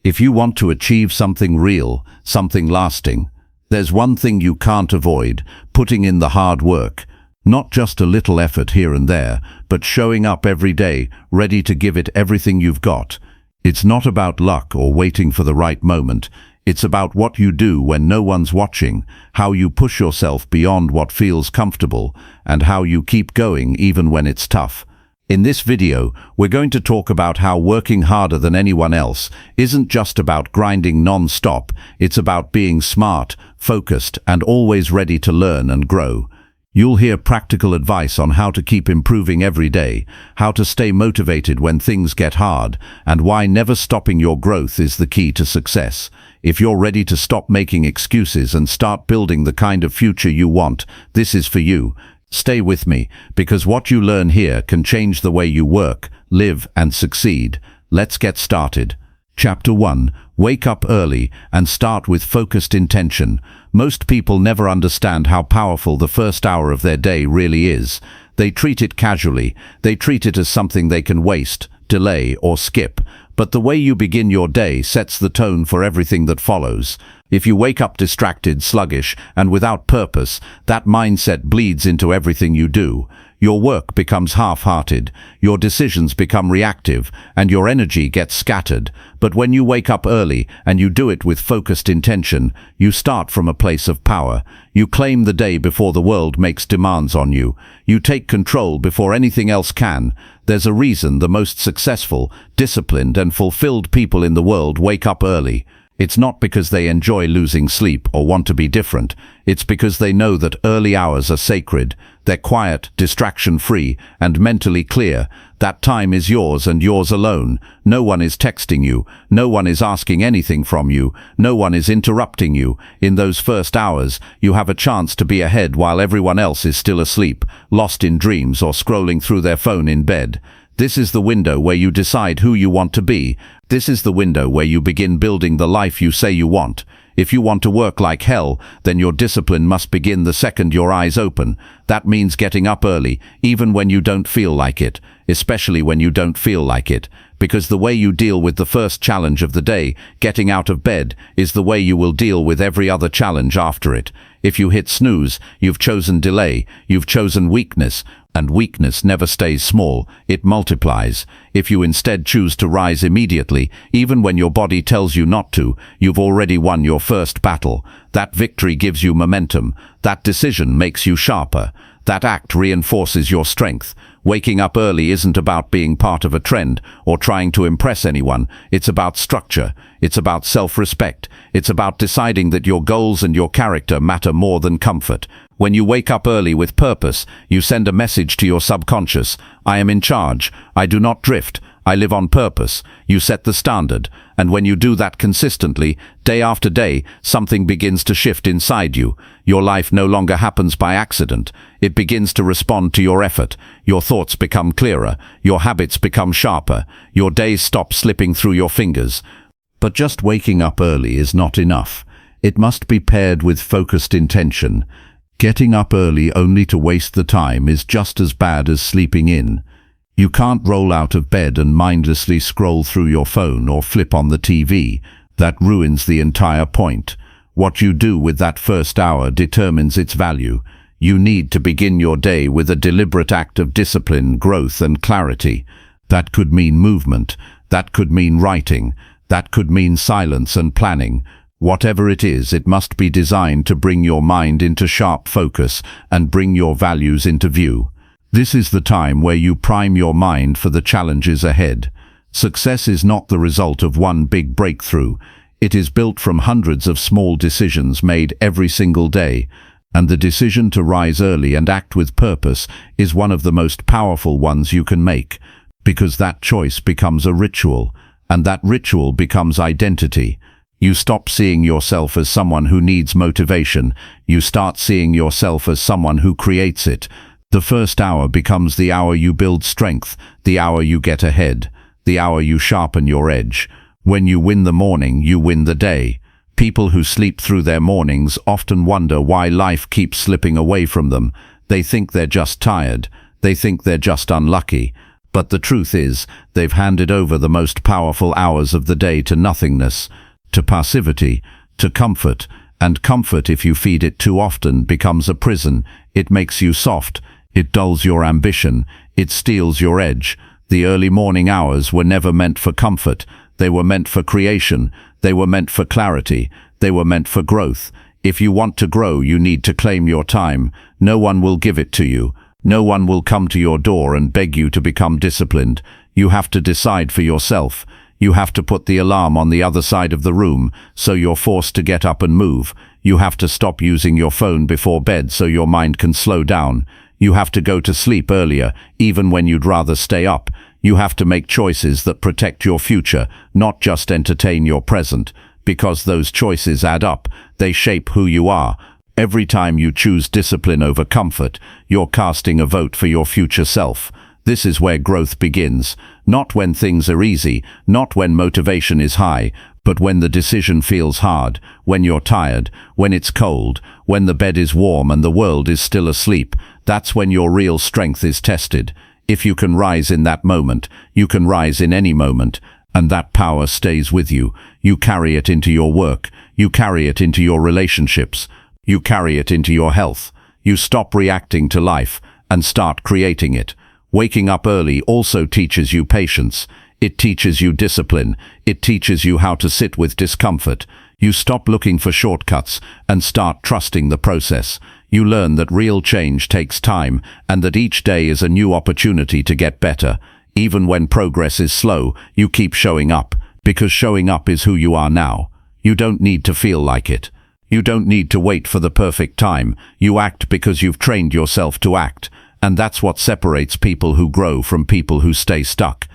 If you want to achieve something real, something lasting, there's one thing you can't avoid: putting in the hard work. Not just a little effort here and there, but showing up every day, ready to give it everything you've got. It's not about luck or waiting for the right moment. It's about what you do when no one's watching, how you push yourself beyond what feels comfortable, and how you keep going even when it's tough. In this video, we're going to talk about how working harder than anyone else isn't just about grinding non-stop. It's about being smart, focused, and always ready to learn and grow. You'll hear practical advice on how to keep improving every day, how to stay motivated when things get hard, and why never stopping your growth is the key to success. If you're ready to stop making excuses and start building the kind of future you want, this is for you. Stay with me, because what you learn here can change the way you work, live, and succeed. Let's get started. Chapter 1. Wake up early and start with focused intention. Most people never understand how powerful the first hour of their day really is. They treat it casually. They treat it as something they can waste, delay, or skip. But the way you begin your day sets the tone for everything that follows. If you wake up distracted, sluggish, and without purpose, that mindset bleeds into everything you do. Your work becomes half-hearted, your decisions become reactive, and your energy gets scattered. But when you wake up early and you do it with focused intention, you start from a place of power. You claim the day before the world makes demands on you. You take control before anything else can. There's a reason the most successful, disciplined, and fulfilled people in the world wake up early. It's not because they enjoy losing sleep or want to be different. It's because they know that early hours are sacred. They're quiet, distraction-free, and mentally clear. That time is yours and yours alone. No one is texting you. No one is asking anything from you. No one is interrupting you. In those first hours, you have a chance to be ahead while everyone else is still asleep, lost in dreams, or scrolling through their phone in bed. This is the window where you decide who you want to be. This is the window where you begin building the life you say you want. If you want to work like hell, then your discipline must begin the second your eyes open. That means getting up early, even when you don't feel like it, especially when you don't feel like it. Because the way you deal with the first challenge of the day, getting out of bed, is the way you will deal with every other challenge after it. If you hit snooze, you've chosen delay, you've chosen weakness, and weakness never stays small, it multiplies. If you instead choose to rise immediately, even when your body tells you not to, you've already won your first battle. That victory gives you momentum. That decision makes you sharper. That act reinforces your strength. Waking up early isn't about being part of a trend or trying to impress anyone. It's about structure. It's about self-respect. It's about deciding that your goals and your character matter more than comfort. When you wake up early with purpose, you send a message to your subconscious. I am in charge. I do not drift. I live on purpose. You set the standard. And when you do that consistently, day after day, something begins to shift inside you. Your life no longer happens by accident. It begins to respond to your effort. Your thoughts become clearer. Your habits become sharper. Your days stop slipping through your fingers. But just waking up early is not enough. It must be paired with focused intention. Getting up early only to waste the time is just as bad as sleeping in. You can't roll out of bed and mindlessly scroll through your phone or flip on the TV. That ruins the entire point. What you do with that first hour determines its value. You need to begin your day with a deliberate act of discipline, growth, and clarity. That could mean movement. That could mean writing. That could mean silence and planning. Whatever it is, it must be designed to bring your mind into sharp focus and bring your values into view. This is the time where you prime your mind for the challenges ahead. Success is not the result of one big breakthrough. It is built from hundreds of small decisions made every single day. And the decision to rise early and act with purpose is one of the most powerful ones you can make, because that choice becomes a ritual, and that ritual becomes identity. You stop seeing yourself as someone who needs motivation. You start seeing yourself as someone who creates it. The first hour becomes the hour you build strength, the hour you get ahead, the hour you sharpen your edge. When you win the morning, you win the day. People who sleep through their mornings often wonder why life keeps slipping away from them. They think they're just tired. They think they're just unlucky. But the truth is, they've handed over the most powerful hours of the day to nothingness, to passivity, to comfort. And comfort, if you feed it too often, becomes a prison. It makes you soft. It dulls your ambition. It steals your edge. The early morning hours were never meant for comfort. They were meant for creation. They were meant for clarity. They were meant for growth. If you want to grow, you need to claim your time. No one will give it to you. No one will come to your door and beg you to become disciplined. You have to decide for yourself. You have to put the alarm on the other side of the room, so you're forced to get up and move. You have to stop using your phone before bed so your mind can slow down. You have to go to sleep earlier, even when you'd rather stay up. You have to make choices that protect your future, not just entertain your present. Because those choices add up. They shape who you are. Every time you choose discipline over comfort, you're casting a vote for your future self. This is where growth begins. Not when things are easy, not when motivation is high, but when the decision feels hard, when you're tired, when it's cold, when the bed is warm and the world is still asleep. That's when your real strength is tested. If you can rise in that moment, you can rise in any moment. And that power stays with you. You carry it into your work. You carry it into your relationships. You carry it into your health. You stop reacting to life and start creating it. Waking up early also teaches you patience. It teaches you discipline. It teaches you how to sit with discomfort. You stop looking for shortcuts and start trusting the process. You learn that real change takes time and that each day is a new opportunity to get better. Even when progress is slow, you keep showing up, because showing up is who you are now. You don't need to feel like it. You don't need to wait for the perfect time. You act because you've trained yourself to act. And that's what separates people who grow from people who stay stuck.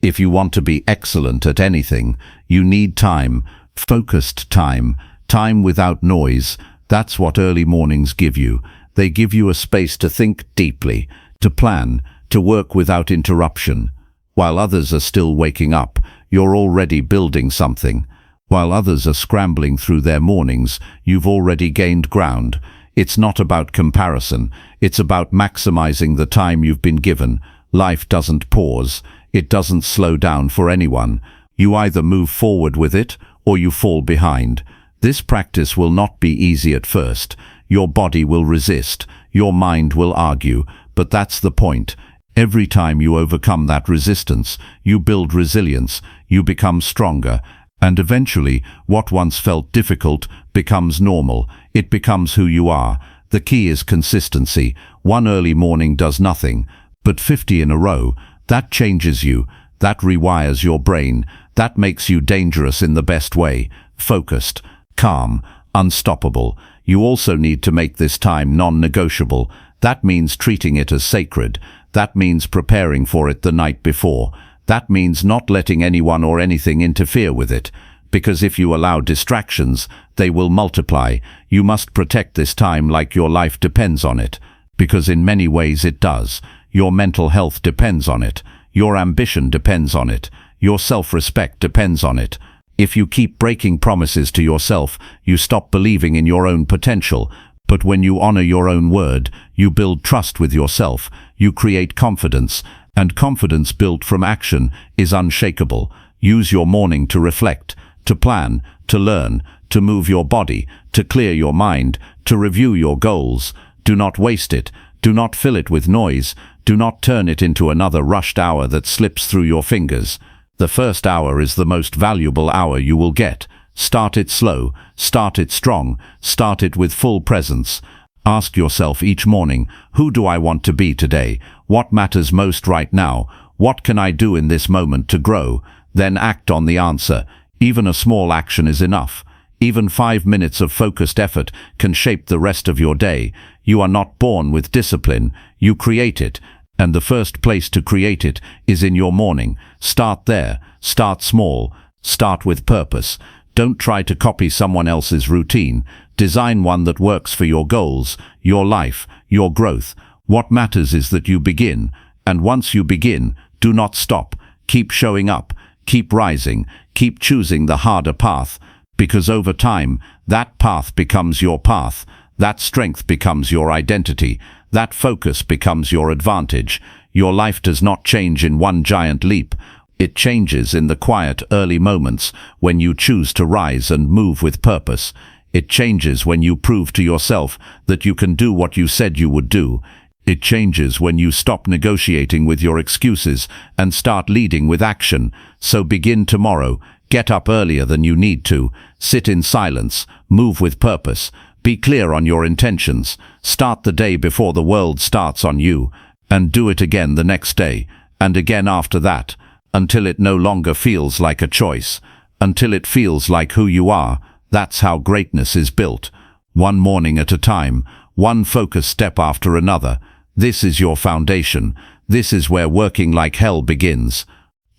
If you want to be excellent at anything, you need time, focused time, time without noise. That's what early mornings give you. They give you a space to think deeply, to plan, to work without interruption. While others are still waking up, you're already building something. While others are scrambling through their mornings, you've already gained ground. It's not about comparison. It's about maximizing the time you've been given. Life doesn't pause. It doesn't slow down for anyone. You either move forward with it or you fall behind. This practice will not be easy at first. Your body will resist. Your mind will argue. But that's the point. Every time you overcome that resistance, you build resilience. You become stronger. And eventually, what once felt difficult becomes normal. It becomes who you are. The key is consistency. One early morning does nothing, but 50 in a row, that changes you. That rewires your brain. That makes you dangerous in the best way. Focused, calm, unstoppable. You also need to make this time non-negotiable. That means treating it as sacred. That means preparing for it the night before. That means not letting anyone or anything interfere with it. Because if you allow distractions, they will multiply. You must protect this time like your life depends on it. Because in many ways it does. Your mental health depends on it. Your ambition depends on it. Your self-respect depends on it. If you keep breaking promises to yourself, you stop believing in your own potential. But when you honor your own word, you build trust with yourself. You create confidence. And confidence built from action is unshakable. Use your morning to reflect, to plan, to learn, to move your body, to clear your mind, to review your goals. Do not waste it. Do not fill it with noise. Do not turn it into another rushed hour that slips through your fingers. The first hour is the most valuable hour you will get. Start it slow. Start it strong. Start it with full presence. Ask yourself each morning, who do I want to be today? What matters most right now? What can I do in this moment to grow? Then act on the answer. Even a small action is enough. Even 5 minutes of focused effort can shape the rest of your day. You are not born with discipline. You create it. And the first place to create it is in your morning. Start there. Start small. Start with purpose. Don't try to copy someone else's routine. Design one that works for your goals, your life, your growth. What matters is that you begin. And once you begin, do not stop. Keep showing up. Keep rising. Keep choosing the harder path. Because over time, that path becomes your path. That strength becomes your identity. That focus becomes your advantage. Your life does not change in one giant leap. It changes in the quiet, early moments when you choose to rise and move with purpose. It changes when you prove to yourself that you can do what you said you would do. It changes when you stop negotiating with your excuses and start leading with action. So begin tomorrow. Get up earlier than you need to. Sit in silence. Move with purpose. Be clear on your intentions. Start the day before the world starts on you. And do it again the next day. And again after that. Until it no longer feels like a choice. Until it feels like who you are. That's how greatness is built. One morning at a time. One focused step after another. This is your foundation. This is where working like hell begins.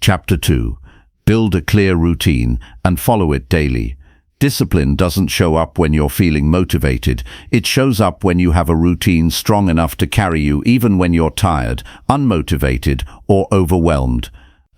Chapter 2. Build a clear routine and follow it daily. Discipline doesn't show up when you're feeling motivated. It shows up when you have a routine strong enough to carry you even when you're tired, unmotivated, or overwhelmed.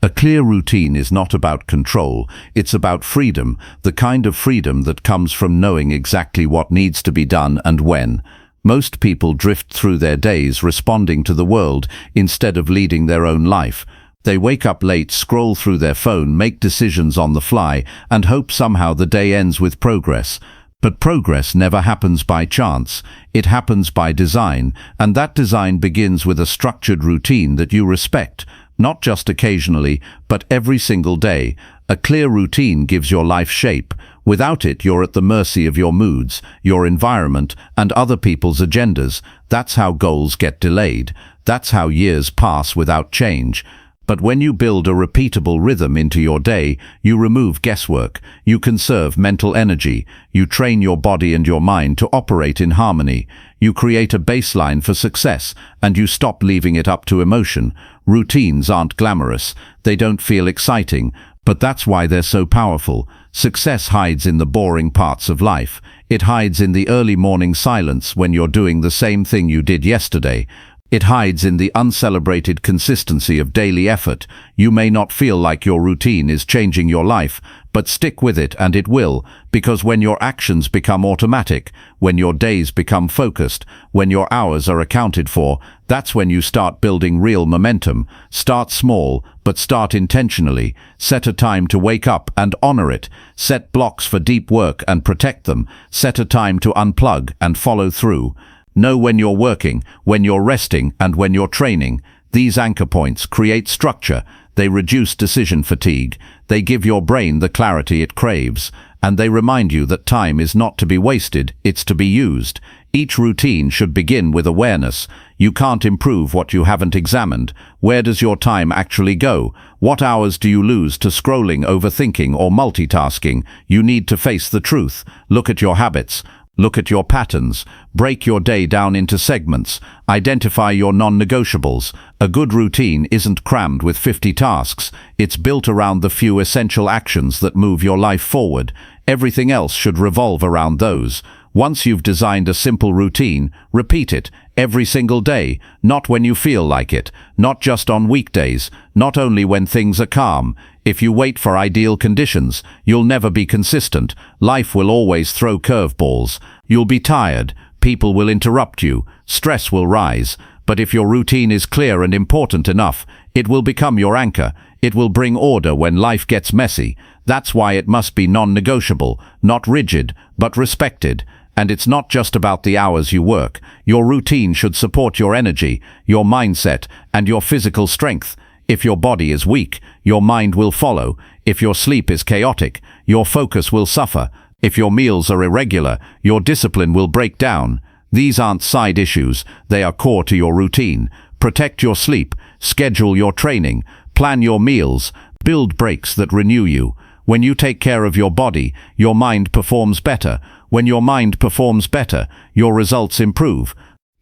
A clear routine is not about control. It's about freedom, the kind of freedom that comes from knowing exactly what needs to be done and when. Most people drift through their days responding to the world instead of leading their own life. They wake up late, scroll through their phone, make decisions on the fly, and hope somehow the day ends with progress. But progress never happens by chance. It happens by design, and that design begins with a structured routine that you respect, not just occasionally, but every single day. A clear routine gives your life shape. Without it, you're at the mercy of your moods, your environment, and other people's agendas. That's how goals get delayed. That's how years pass without change. But when you build a repeatable rhythm into your day, you remove guesswork, you conserve mental energy, you train your body and your mind to operate in harmony, you create a baseline for success, and you stop leaving it up to emotion. Routines aren't glamorous, they don't feel exciting, but that's why they're so powerful. Success hides in the boring parts of life. It hides in the early morning silence when you're doing the same thing you did yesterday. It hides in the uncelebrated consistency of daily effort. You may not feel like your routine is changing your life, but stick with it and it will, because when your actions become automatic, when your days become focused, when your hours are accounted for, that's when you start building real momentum. Start small, but start intentionally. Set a time to wake up and honor it. Set blocks for deep work and protect them. Set a time to unplug and follow through. Know when you're working, when you're resting, and when you're training. These anchor points create structure. They reduce decision fatigue. They give your brain the clarity it craves. And they remind you that time is not to be wasted, it's to be used. Each routine should begin with awareness. You can't improve what you haven't examined. Where does your time actually go? What hours do you lose to scrolling, overthinking, or multitasking? You need to face the truth. Look at your habits. Look at your patterns. Break your day down into segments. Identify your non-negotiables. A good routine isn't crammed with 50 tasks. It's built around the few essential actions that move your life forward. Everything else should revolve around those. Once you've designed a simple routine, repeat it every single day, not when you feel like it, not just on weekdays, not only when things are calm. If you wait for ideal conditions, you'll never be consistent. Life will always throw curveballs. You'll be tired, people will interrupt you, stress will rise. But if your routine is clear and important enough, it will become your anchor. It will bring order when life gets messy. That's why it must be non-negotiable, not rigid, but respected. And it's not just about the hours you work. Your routine should support your energy, your mindset, and your physical strength. If your body is weak, your mind will follow. If your sleep is chaotic, your focus will suffer. If your meals are irregular, your discipline will break down. These aren't side issues, they are core to your routine. Protect your sleep, schedule your training, plan your meals, build breaks that renew you. When you take care of your body, your mind performs better. When your mind performs better, your results improve.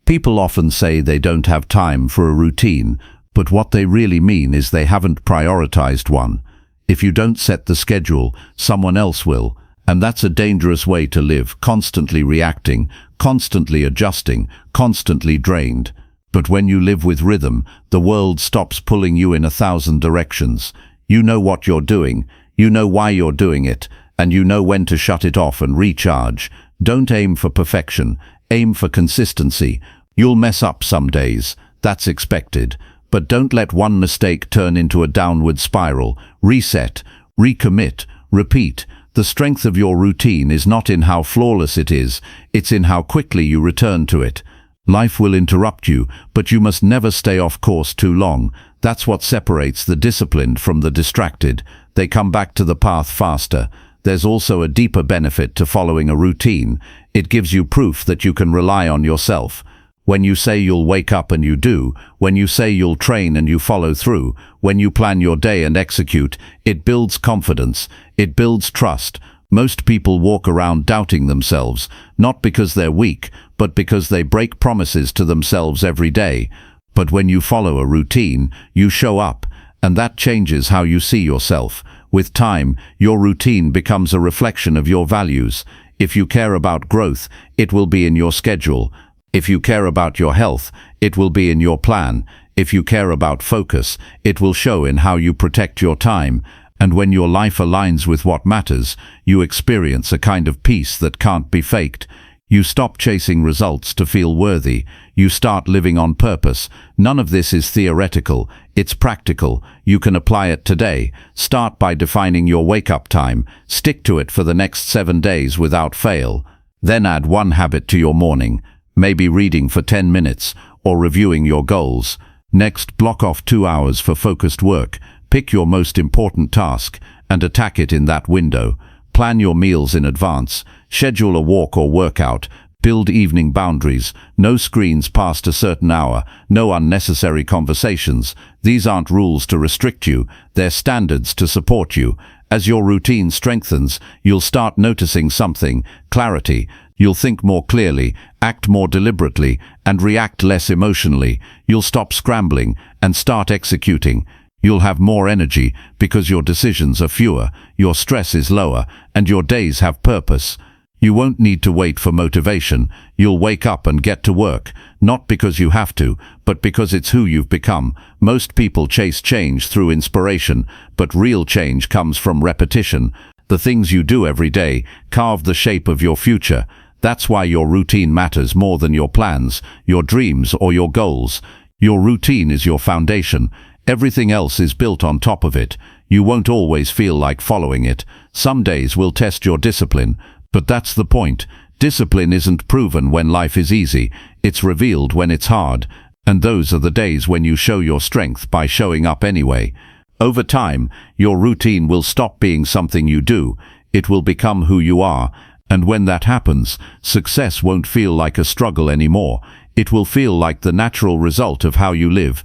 People often say they don't have time for a routine, but what they really mean is they haven't prioritized one. If you don't set the schedule, someone else will. And that's a dangerous way to live, constantly reacting, constantly adjusting, constantly drained. But when you live with rhythm, the world stops pulling you in 1,000 directions. You know what you're doing, you know why you're doing it, and you know when to shut it off and recharge. Don't aim for perfection, aim for consistency. You'll mess up some days, that's expected. But don't let one mistake turn into a downward spiral. Reset, recommit, repeat. The strength of your routine is not in how flawless it is, it's in how quickly you return to it. Life will interrupt you, but you must never stay off course too long. That's what separates the disciplined from the distracted. They come back to the path faster. There's also a deeper benefit to following a routine. It gives you proof that you can rely on yourself. When you say you'll wake up and you do, when you say you'll train and you follow through, when you plan your day and execute, it builds confidence, it builds trust. Most people walk around doubting themselves, not because they're weak, but because they break promises to themselves every day. But when you follow a routine, you show up, and that changes how you see yourself. With time, your routine becomes a reflection of your values. If you care about growth, it will be in your schedule. If you care about your health, it will be in your plan. If you care about focus, it will show in how you protect your time. And when your life aligns with what matters, you experience a kind of peace that can't be faked. You stop chasing results to feel worthy. You start living on purpose. None of this is theoretical. It's practical. You can apply it today. Start by defining your wake-up time. Stick to it for the next 7 days without fail. Then add one habit to your morning. Maybe reading for 10 minutes or reviewing your goals. Next, block off 2 hours for focused work. Pick your most important task and attack it in that window. Plan your meals in advance. Schedule a walk or workout. Build evening boundaries. No screens past a certain hour. No unnecessary conversations. These aren't rules to restrict you. They're standards to support you. As your routine strengthens, you'll start noticing something: clarity. You'll think more clearly, act more deliberately, and react less emotionally. You'll stop scrambling and start executing. You'll have more energy because your decisions are fewer, your stress is lower, and your days have purpose. You won't need to wait for motivation. You'll wake up and get to work, not because you have to, but because it's who you've become. Most people chase change through inspiration, but real change comes from repetition. The things you do every day carve the shape of your future. That's why your routine matters more than your plans, your dreams, or your goals. Your routine is your foundation. Everything else is built on top of it. You won't always feel like following it. Some days will test your discipline, but that's the point. Discipline isn't proven when life is easy. It's revealed when it's hard. And those are the days when you show your strength by showing up anyway. Over time, your routine will stop being something you do. It will become who you are. And when that happens, success won't feel like a struggle anymore. It will feel like the natural result of how you live.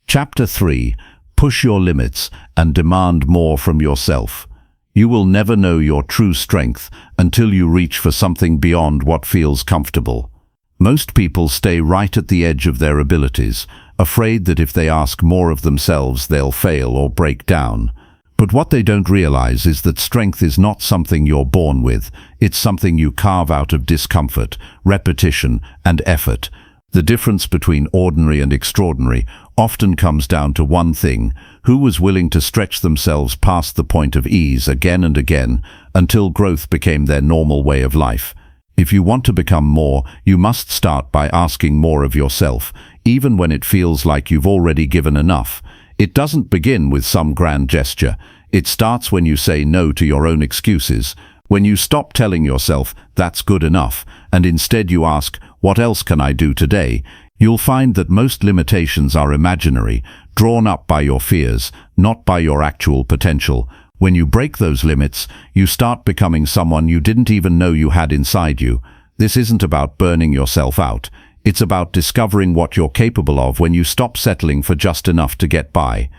Chapter 3. Push your limits and demand more from yourself. You will never know your true strength until you reach for something beyond what feels comfortable. Most people stay right at the edge of their abilities, afraid that if they ask more of themselves, they'll fail or break down. But what they don't realize is that strength is not something you're born with. It's something you carve out of discomfort, repetition, and effort. The difference between ordinary and extraordinary often comes down to one thing: who was willing to stretch themselves past the point of ease again and again until growth became their normal way of life. If you want to become more, you must start by asking more of yourself, even when it feels like you've already given enough. It doesn't begin with some grand gesture. It starts when you say no to your own excuses, when you stop telling yourself, "That's good enough," and instead you ask, "What else can I do today?" You'll find that most limitations are imaginary, drawn up by your fears, not by your actual potential. When you break those limits, you start becoming someone you didn't even know you had inside you. This isn't about burning yourself out. It's about discovering what you're capable of when you stop settling for just enough to get by.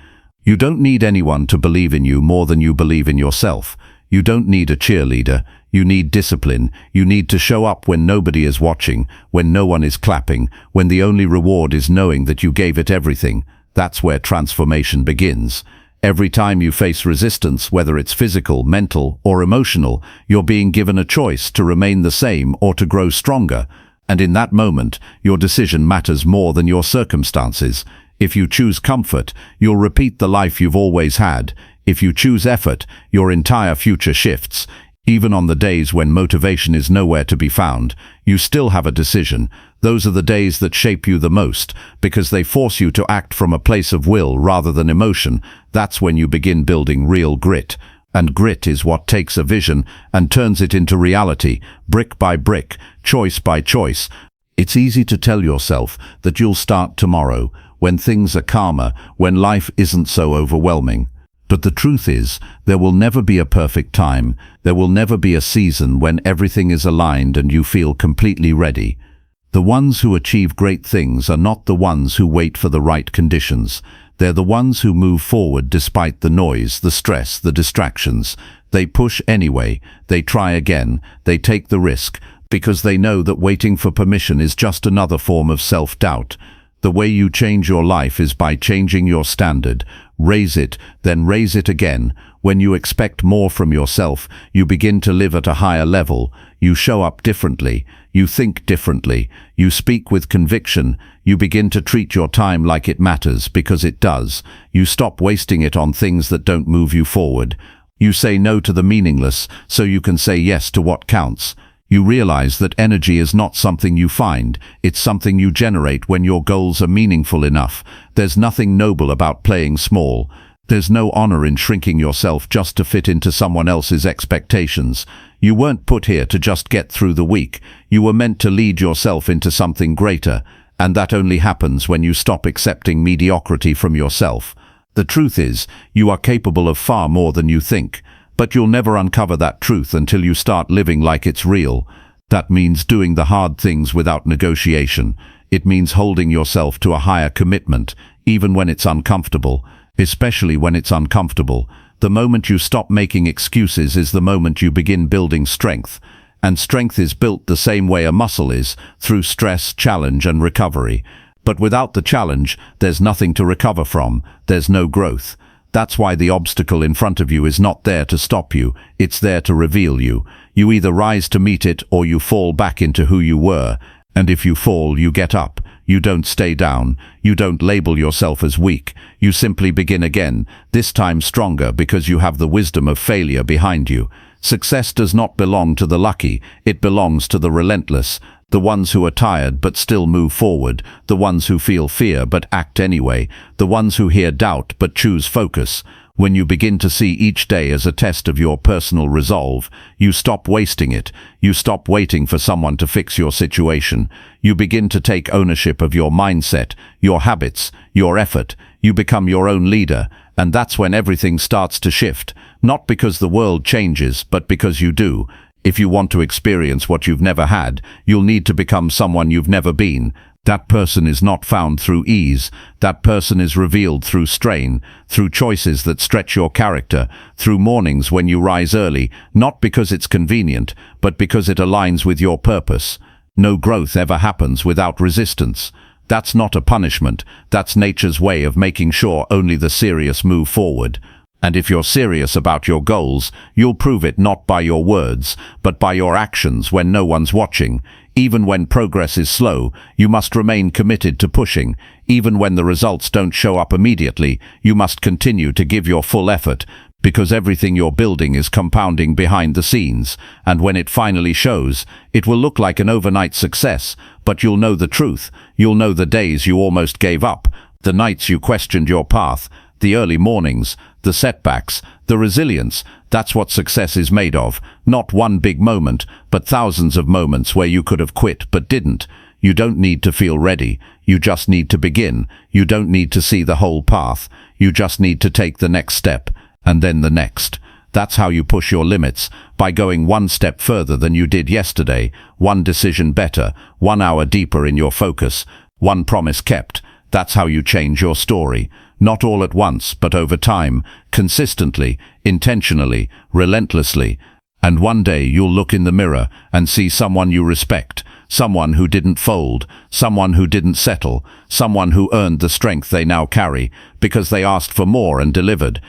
You don't need anyone to believe in you more than you believe in yourself. You don't need a cheerleader. You need discipline. You need to show up when nobody is watching, when no one is clapping, when the only reward is knowing that you gave it everything. That's where transformation begins. Every time you face resistance, whether it's physical, mental, or emotional, you're being given a choice to remain the same or to grow stronger. And in that moment, your decision matters more than your circumstances. If you choose comfort, you'll repeat the life you've always had. If you choose effort, your entire future shifts. Even on the days when motivation is nowhere to be found, you still have a decision. Those are the days that shape you the most, because they force you to act from a place of will rather than emotion. That's when you begin building real grit. And grit is what takes a vision and turns it into reality, brick by brick, choice by choice. It's easy to tell yourself that you'll start tomorrow, when things are calmer, when life isn't so overwhelming. But the truth is, there will never be a perfect time. There will never be a season when everything is aligned and you feel completely ready. The ones who achieve great things are not the ones who wait for the right conditions. They're the ones who move forward despite the noise, the stress, the distractions. They push anyway, they try again, they take the risk, because they know that waiting for permission is just another form of self-doubt. The way you change your life is by changing your standard. Raise it, then raise it again. When you expect more from yourself, you begin to live at a higher level. You show up differently. You think differently. You speak with conviction. You begin to treat your time like it matters, because it does. You stop wasting it on things that don't move you forward. You say no to the meaningless, so you can say yes to what counts. You realize that energy is not something you find, it's something you generate when your goals are meaningful enough. There's nothing noble about playing small. There's no honor in shrinking yourself just to fit into someone else's expectations. You weren't put here to just get through the week. You were meant to lead yourself into something greater, and that only happens when you stop accepting mediocrity from yourself. The truth is, you are capable of far more than you think. But you'll never uncover that truth until you start living like it's real. That means doing the hard things without negotiation. It means holding yourself to a higher commitment, even when it's uncomfortable, especially when it's uncomfortable. The moment you stop making excuses is the moment you begin building strength. And strength is built the same way a muscle is, through stress, challenge, and recovery. But without the challenge, there's nothing to recover from. There's no growth. That's why the obstacle in front of you is not there to stop you, it's there to reveal you. You either rise to meet it or you fall back into who you were. And if you fall, you get up. You don't stay down. You don't label yourself as weak. You simply begin again, this time stronger because you have the wisdom of failure behind you. Success does not belong to the lucky, it belongs to the relentless. The ones who are tired but still move forward, the ones who feel fear but act anyway, the ones who hear doubt but choose focus. When you begin to see each day as a test of your personal resolve, you stop wasting it. You stop waiting for someone to fix your situation. You begin to take ownership of your mindset, your habits, your effort. You become your own leader, and that's when everything starts to shift. Not because the world changes, but because you do. If you want to experience what you've never had, you'll need to become someone you've never been. That person is not found through ease. That person is revealed through strain, through choices that stretch your character, through mornings when you rise early, not because it's convenient, but because it aligns with your purpose. No growth ever happens without resistance. That's not a punishment. That's nature's way of making sure only the serious move forward. And if you're serious about your goals, you'll prove it not by your words, but by your actions when no one's watching. Even when progress is slow, you must remain committed to pushing. Even when the results don't show up immediately, you must continue to give your full effort, because everything you're building is compounding behind the scenes. And when it finally shows, it will look like an overnight success, but you'll know the truth. You'll know the days you almost gave up, the nights you questioned your path, the early mornings, the setbacks, the resilience. That's what success is made of. Not one big moment, but thousands of moments where you could have quit but didn't. You don't need to feel ready. You just need to begin. You don't need to see the whole path. You just need to take the next step, and then the next. That's how you push your limits, by going one step further than you did yesterday, one decision better, 1 hour deeper in your focus, one promise kept. That's how you change your story. Not all at once, but over time, consistently, intentionally, relentlessly. And one day you'll look in the mirror and see someone you respect, someone who didn't fold, someone who didn't settle, someone who earned the strength they now carry, because they asked for more and delivered.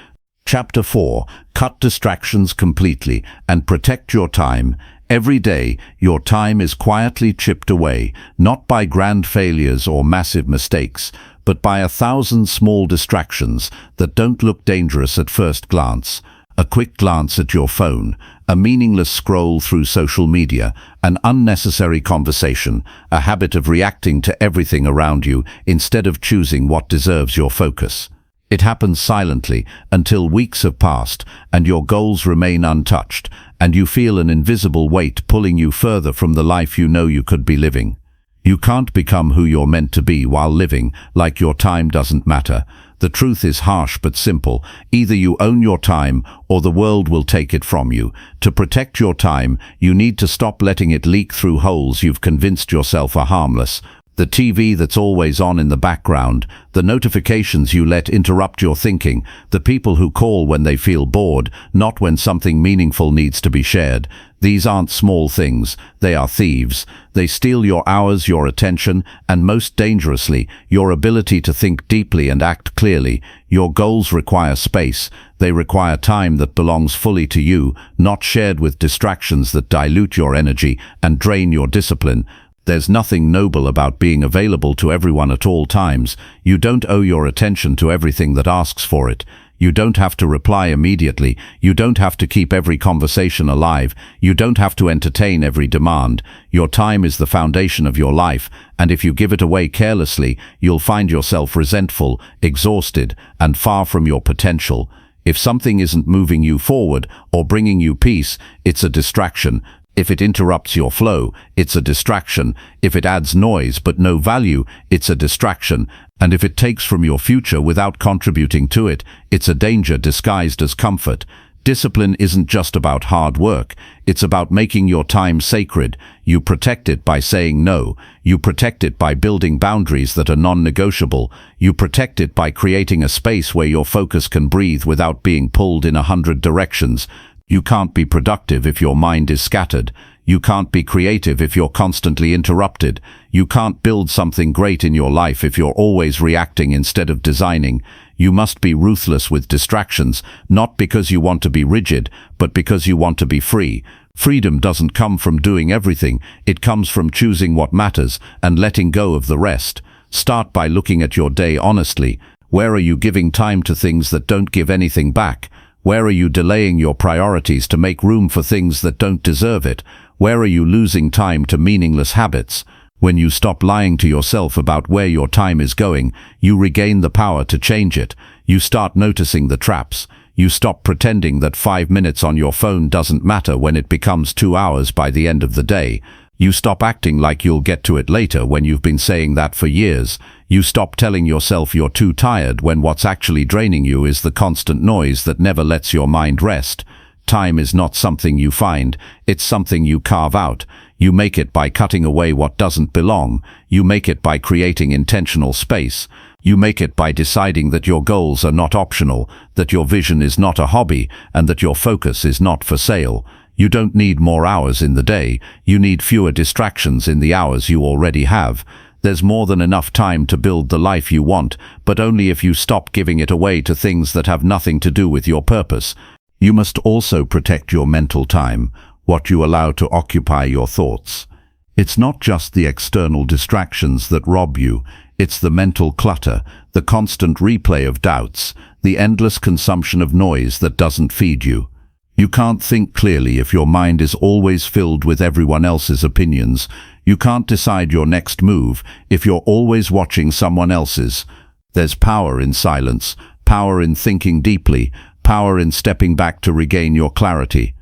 Chapter 4. Cut distractions completely and protect your time. Every day, your time is quietly chipped away, not by grand failures or massive mistakes, but by 1,000 small distractions that don't look dangerous at first glance. A quick glance at your phone, a meaningless scroll through social media, an unnecessary conversation, a habit of reacting to everything around you instead of choosing what deserves your focus. It happens silently until weeks have passed and your goals remain untouched, and you feel an invisible weight pulling you further from the life you know you could be living. You can't become who you're meant to be while living like your time doesn't matter. The truth is harsh but simple. Either you own your time or the world will take it from you. To protect your time, you need to stop letting it leak through holes you've convinced yourself are harmless. The TV that's always on in the background, the notifications you let interrupt your thinking, the people who call when they feel bored, not when something meaningful needs to be shared. These aren't small things, they are thieves. They steal your hours, your attention, and most dangerously, your ability to think deeply and act clearly. Your goals require space. They require time that belongs fully to you, not shared with distractions that dilute your energy and drain your discipline. There's nothing noble about being available to everyone at all times. You don't owe your attention to everything that asks for it. You don't have to reply immediately. You don't have to keep every conversation alive. You don't have to entertain every demand. Your time is the foundation of your life, and if you give it away carelessly, you'll find yourself resentful, exhausted, and far from your potential. If something isn't moving you forward or bringing you peace, it's a distraction. If it interrupts your flow, it's a distraction. If it adds noise but no value, it's a distraction. And if it takes from your future without contributing to it, it's a danger disguised as comfort. Discipline isn't just about hard work. It's about making your time sacred. You protect it by saying no. You protect it by building boundaries that are non-negotiable. You protect it by creating a space where your focus can breathe without being pulled in 100 directions. You can't be productive if your mind is scattered. You can't be creative if you're constantly interrupted. You can't build something great in your life if you're always reacting instead of designing. You must be ruthless with distractions, not because you want to be rigid, but because you want to be free. Freedom doesn't come from doing everything. It comes from choosing what matters and letting go of the rest. Start by looking at your day honestly. Where are you giving time to things that don't give anything back? Where are you delaying your priorities to make room for things that don't deserve it? Where are you losing time to meaningless habits? When you stop lying to yourself about where your time is going, you regain the power to change it. You start noticing the traps. You stop pretending that 5 minutes on your phone doesn't matter when it becomes 2 hours by the end of the day. You stop acting like you'll get to it later when you've been saying that for years. You stop telling yourself you're too tired when what's actually draining you is the constant noise that never lets your mind rest. Time is not something you find, it's something you carve out. You make it by cutting away what doesn't belong. You make it by creating intentional space. You make it by deciding that your goals are not optional, that your vision is not a hobby, and that your focus is not for sale. You don't need more hours in the day. You need fewer distractions in the hours you already have. There's more than enough time to build the life you want, but only if you stop giving it away to things that have nothing to do with your purpose. You must also protect your mental time, what you allow to occupy your thoughts. It's not just the external distractions that rob you, it's the mental clutter, the constant replay of doubts, the endless consumption of noise that doesn't feed you. You can't think clearly if your mind is always filled with everyone else's opinions. You can't decide your next move if you're always watching someone else's. There's power in silence, power in thinking deeply, power in stepping back to regain your clarity.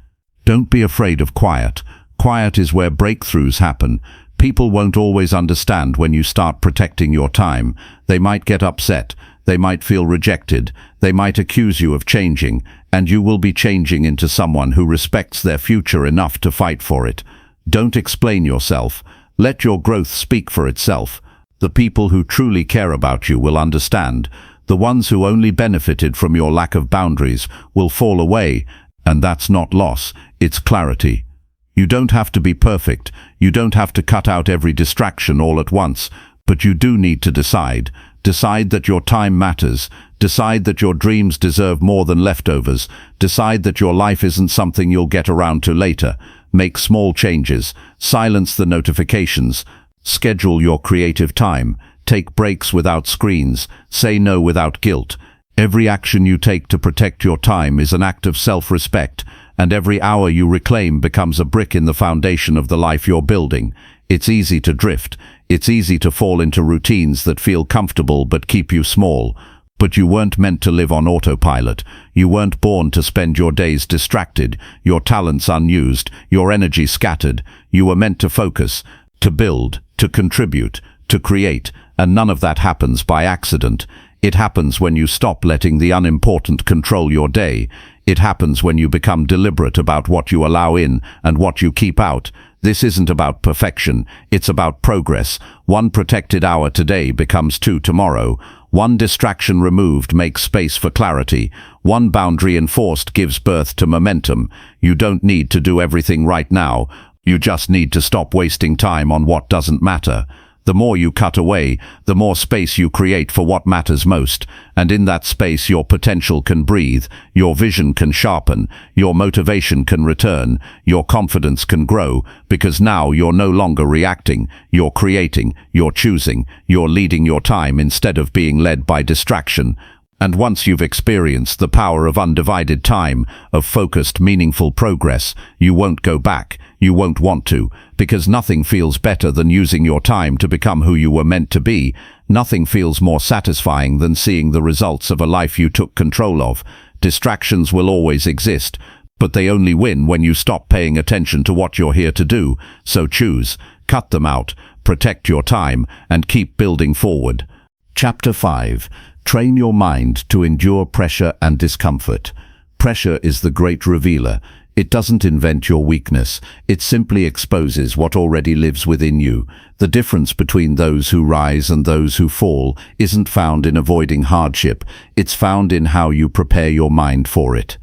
Don't be afraid of quiet. Quiet is where breakthroughs happen. People won't always understand when you start protecting your time. They might get upset. They might feel rejected. They might accuse you of changing, and you will be changing into someone who respects their future enough to fight for it. Don't explain yourself. Let your growth speak for itself. The people who truly care about you will understand. The ones who only benefited from your lack of boundaries will fall away, and that's not loss, it's clarity. You don't have to be perfect. You don't have to cut out every distraction all at once, but you do need to decide. Decide that your time matters. Decide that your dreams deserve more than leftovers. Decide that your life isn't something you'll get around to later. Make small changes. Silence the notifications. Schedule your creative time. Take breaks without screens. Say no without guilt. Every action you take to protect your time is an act of self-respect, and every hour you reclaim becomes a brick in the foundation of the life you're building. It's easy to drift. It's easy to fall into routines that feel comfortable but keep you small. But you weren't meant to live on autopilot. You weren't born to spend your days distracted, your talents unused, your energy scattered. You were meant to focus, to build, to contribute, to create, and none of that happens by accident. It happens when you stop letting the unimportant control your day. It happens when you become deliberate about what you allow in and what you keep out. This isn't about perfection, it's about progress. One protected hour today becomes 2 tomorrow. One distraction removed makes space for clarity. One boundary enforced gives birth to momentum. You don't need to do everything right now. You just need to stop wasting time on what doesn't matter. The more you cut away, the more space you create for what matters most. And in that space your potential can breathe, your vision can sharpen, your motivation can return, your confidence can grow, because now you're no longer reacting, you're creating, you're choosing, you're leading your time instead of being led by distraction. And once you've experienced the power of undivided time, of focused, meaningful progress, you won't go back. You won't want to, because nothing feels better than using your time to become who you were meant to be. Nothing feels more satisfying than seeing the results of a life you took control of. Distractions will always exist, but they only win when you stop paying attention to what you're here to do. So choose, cut them out, protect your time, and keep building forward. Chapter 5. Train your mind to endure pressure and discomfort. Pressure is the great revealer. It doesn't invent your weakness. It simply exposes what already lives within you. The difference between those who rise and those who fall isn't found in avoiding hardship. It's found in how you prepare your mind for it.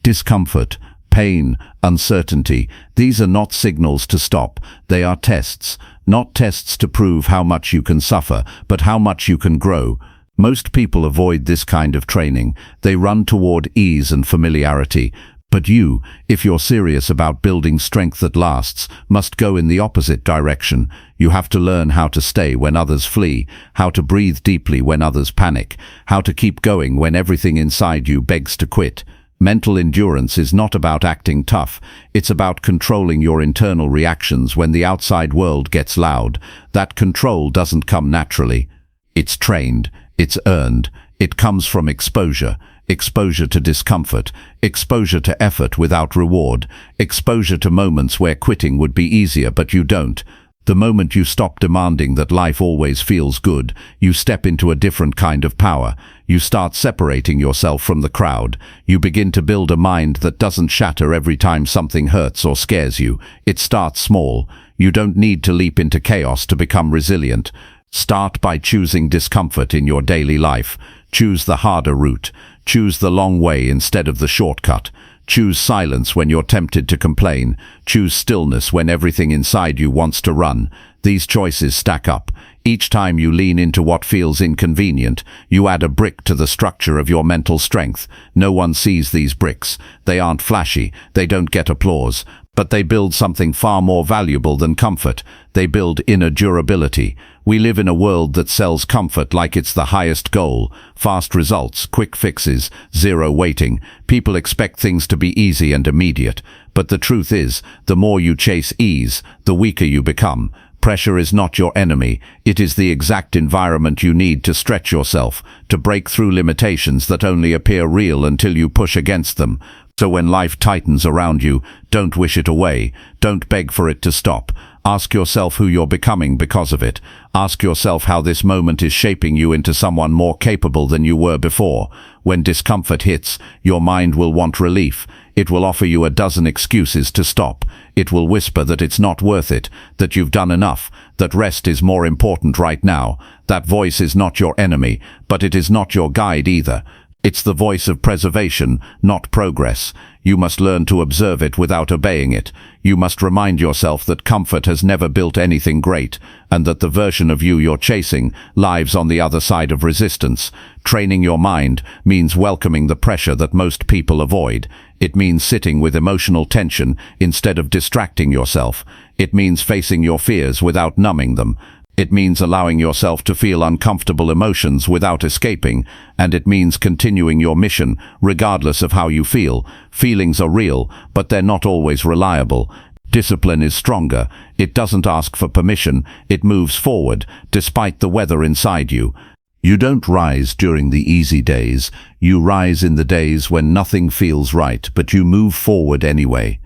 Discomfort, pain, uncertainty, these are not signals to stop. They are tests. Not tests to prove how much you can suffer, but how much you can grow. Most people avoid this kind of training. They run toward ease and familiarity. But you, if you're serious about building strength that lasts, must go in the opposite direction. You have to learn how to stay when others flee, how to breathe deeply when others panic, how to keep going when everything inside you begs to quit. Mental endurance is not about acting tough. It's about controlling your internal reactions when the outside world gets loud. That control doesn't come naturally. It's trained. It's earned. It comes from exposure. Exposure to discomfort, exposure to effort without reward, exposure to moments where quitting would be easier but you don't. The moment you stop demanding that life always feels good, you step into a different kind of power. You start separating yourself from the crowd. You begin to build a mind that doesn't shatter every time something hurts or scares you. It starts small. You don't need to leap into chaos to become resilient. Start by choosing discomfort in your daily life. Choose the harder route. Choose the long way instead of the shortcut. Choose silence when you're tempted to complain. Choose stillness when everything inside you wants to run. These choices stack up. Each time you lean into what feels inconvenient, you add a brick to the structure of your mental strength. No one sees these bricks. They aren't flashy. They don't get applause. But they build something far more valuable than comfort. They build inner durability. We live in a world that sells comfort like it's the highest goal. Fast results, quick fixes, zero waiting. People expect things to be easy and immediate. But the truth is, the more you chase ease, the weaker you become. Pressure is not your enemy. It is the exact environment you need to stretch yourself, to break through limitations that only appear real until you push against them. So when life tightens around you, don't wish it away. Don't beg for it to stop. Ask yourself who you're becoming because of it. Ask yourself how this moment is shaping you into someone more capable than you were before. When discomfort hits, your mind will want relief. It will offer you a dozen excuses to stop. It will whisper that it's not worth it, that you've done enough, that rest is more important right now. That voice is not your enemy, but it is not your guide either. It's the voice of preservation, not progress. You must learn to observe it without obeying it. You must remind yourself that comfort has never built anything great, and that the version of you you're chasing lives on the other side of resistance. Training your mind means welcoming the pressure that most people avoid. It means sitting with emotional tension instead of distracting yourself. It means facing your fears without numbing them. It means allowing yourself to feel uncomfortable emotions without escaping, and it means continuing your mission, regardless of how you feel. Feelings are real, but they're not always reliable. Discipline is stronger. It doesn't ask for permission. It moves forward, despite the weather inside you. You don't rise during the easy days. You rise in the days when nothing feels right, but you move forward anyway.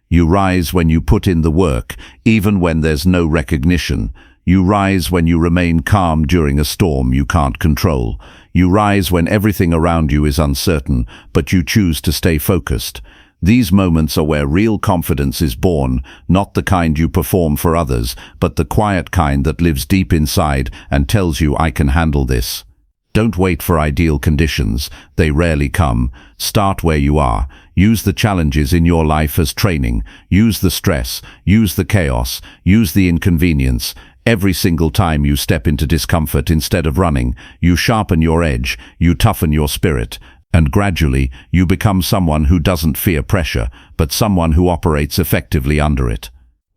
You rise when you put in the work, even when there's no recognition. You rise when you remain calm during a storm you can't control. You rise when everything around you is uncertain, but you choose to stay focused. These moments are where real confidence is born, not the kind you perform for others, but the quiet kind that lives deep inside and tells you, I can handle this. Don't wait for ideal conditions. They rarely come. Start where you are. Use the challenges in your life as training. Use the stress. Use the chaos. Use the inconvenience. Every single time you step into discomfort instead of running, you sharpen your edge, you toughen your spirit, and gradually you become someone who doesn't fear pressure, but someone who operates effectively under it.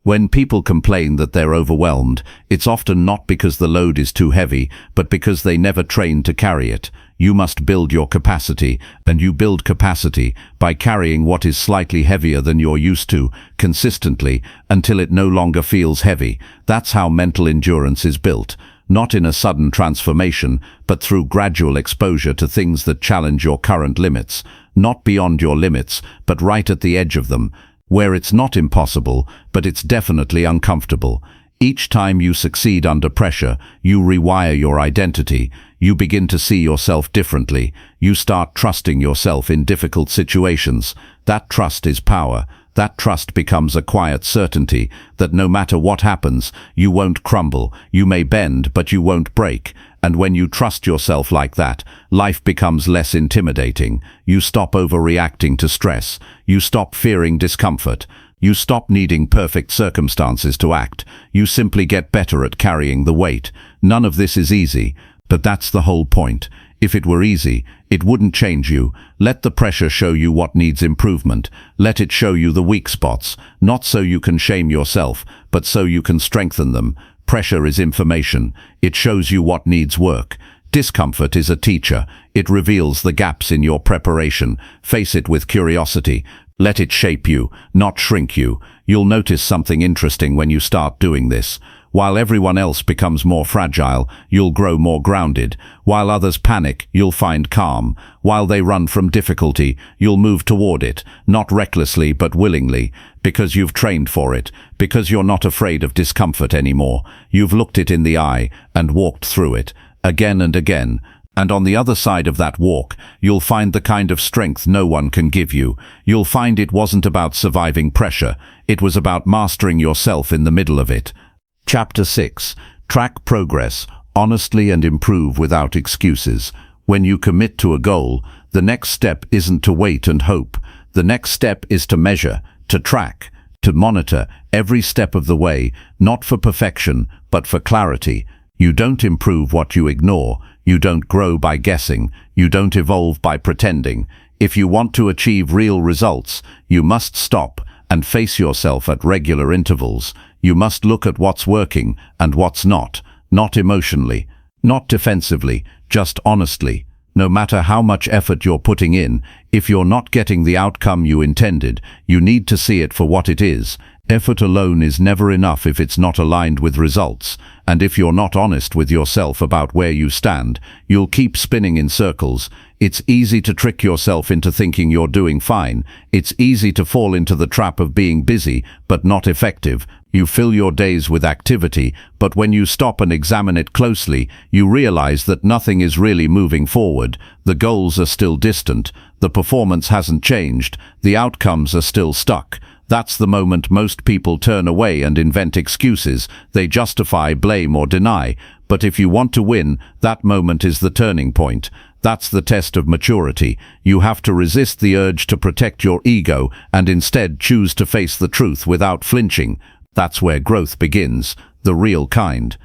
When people complain that they're overwhelmed, it's often not because the load is too heavy, but because they never trained to carry it. You must build your capacity, and you build capacity by carrying what is slightly heavier than you're used to, consistently, until it no longer feels heavy. That's how mental endurance is built. Not in a sudden transformation, but through gradual exposure to things that challenge your current limits. Not beyond your limits, but right at the edge of them, where it's not impossible, but it's definitely uncomfortable. Each time you succeed under pressure, you rewire your identity. You begin to see yourself differently. You start trusting yourself in difficult situations. That trust is power. That trust becomes a quiet certainty that no matter what happens, you won't crumble. You may bend, but you won't break. And when you trust yourself like that, life becomes less intimidating. You stop overreacting to stress. You stop fearing discomfort. You stop needing perfect circumstances to act. You simply get better at carrying the weight. None of this is easy, but that's the whole point. If it were easy, it wouldn't change you. Let the pressure show you what needs improvement. Let it show you the weak spots, not so you can shame yourself, but so you can strengthen them. Pressure is information. It shows you what needs work. Discomfort is a teacher. It reveals the gaps in your preparation. Face it with curiosity. Let it shape you, not shrink you. You'll notice something interesting when you start doing this. While everyone else becomes more fragile, you'll grow more grounded. While others panic, you'll find calm. While they run from difficulty, you'll move toward it, not recklessly but willingly, because you've trained for it, because you're not afraid of discomfort anymore. You've looked it in the eye and walked through it, again and again. And on the other side of that walk, you'll find the kind of strength no one can give you. You'll find it wasn't about surviving pressure. It was about mastering yourself in the middle of it. Chapter 6. Track progress, honestly, and improve without excuses. When you commit to a goal, the next step isn't to wait and hope. The next step is to measure, to track, to monitor every step of the way, not for perfection, but for clarity. You don't improve what you ignore. You don't grow by guessing. You don't evolve by pretending. If you want to achieve real results, you must stop and face yourself at regular intervals. You must look at what's working and what's not emotionally, not defensively, just honestly. No matter how much effort you're putting in, if you're not getting the outcome you intended, you need to see it for what it is. Effort alone is never enough if it's not aligned with results, and if you're not honest with yourself about where you stand, you'll keep spinning in circles. It's easy to trick yourself into thinking you're doing fine. It's easy to fall into the trap of being busy, but not effective. You fill your days with activity, but when you stop and examine it closely, you realize that nothing is really moving forward. The goals are still distant. The performance hasn't changed. The outcomes are still stuck. That's the moment most people turn away and invent excuses. They justify, blame, or deny. But if you want to win, that moment is the turning point. That's the test of maturity. You have to resist the urge to protect your ego and instead choose to face the truth without flinching. That's where growth begins, the real kind.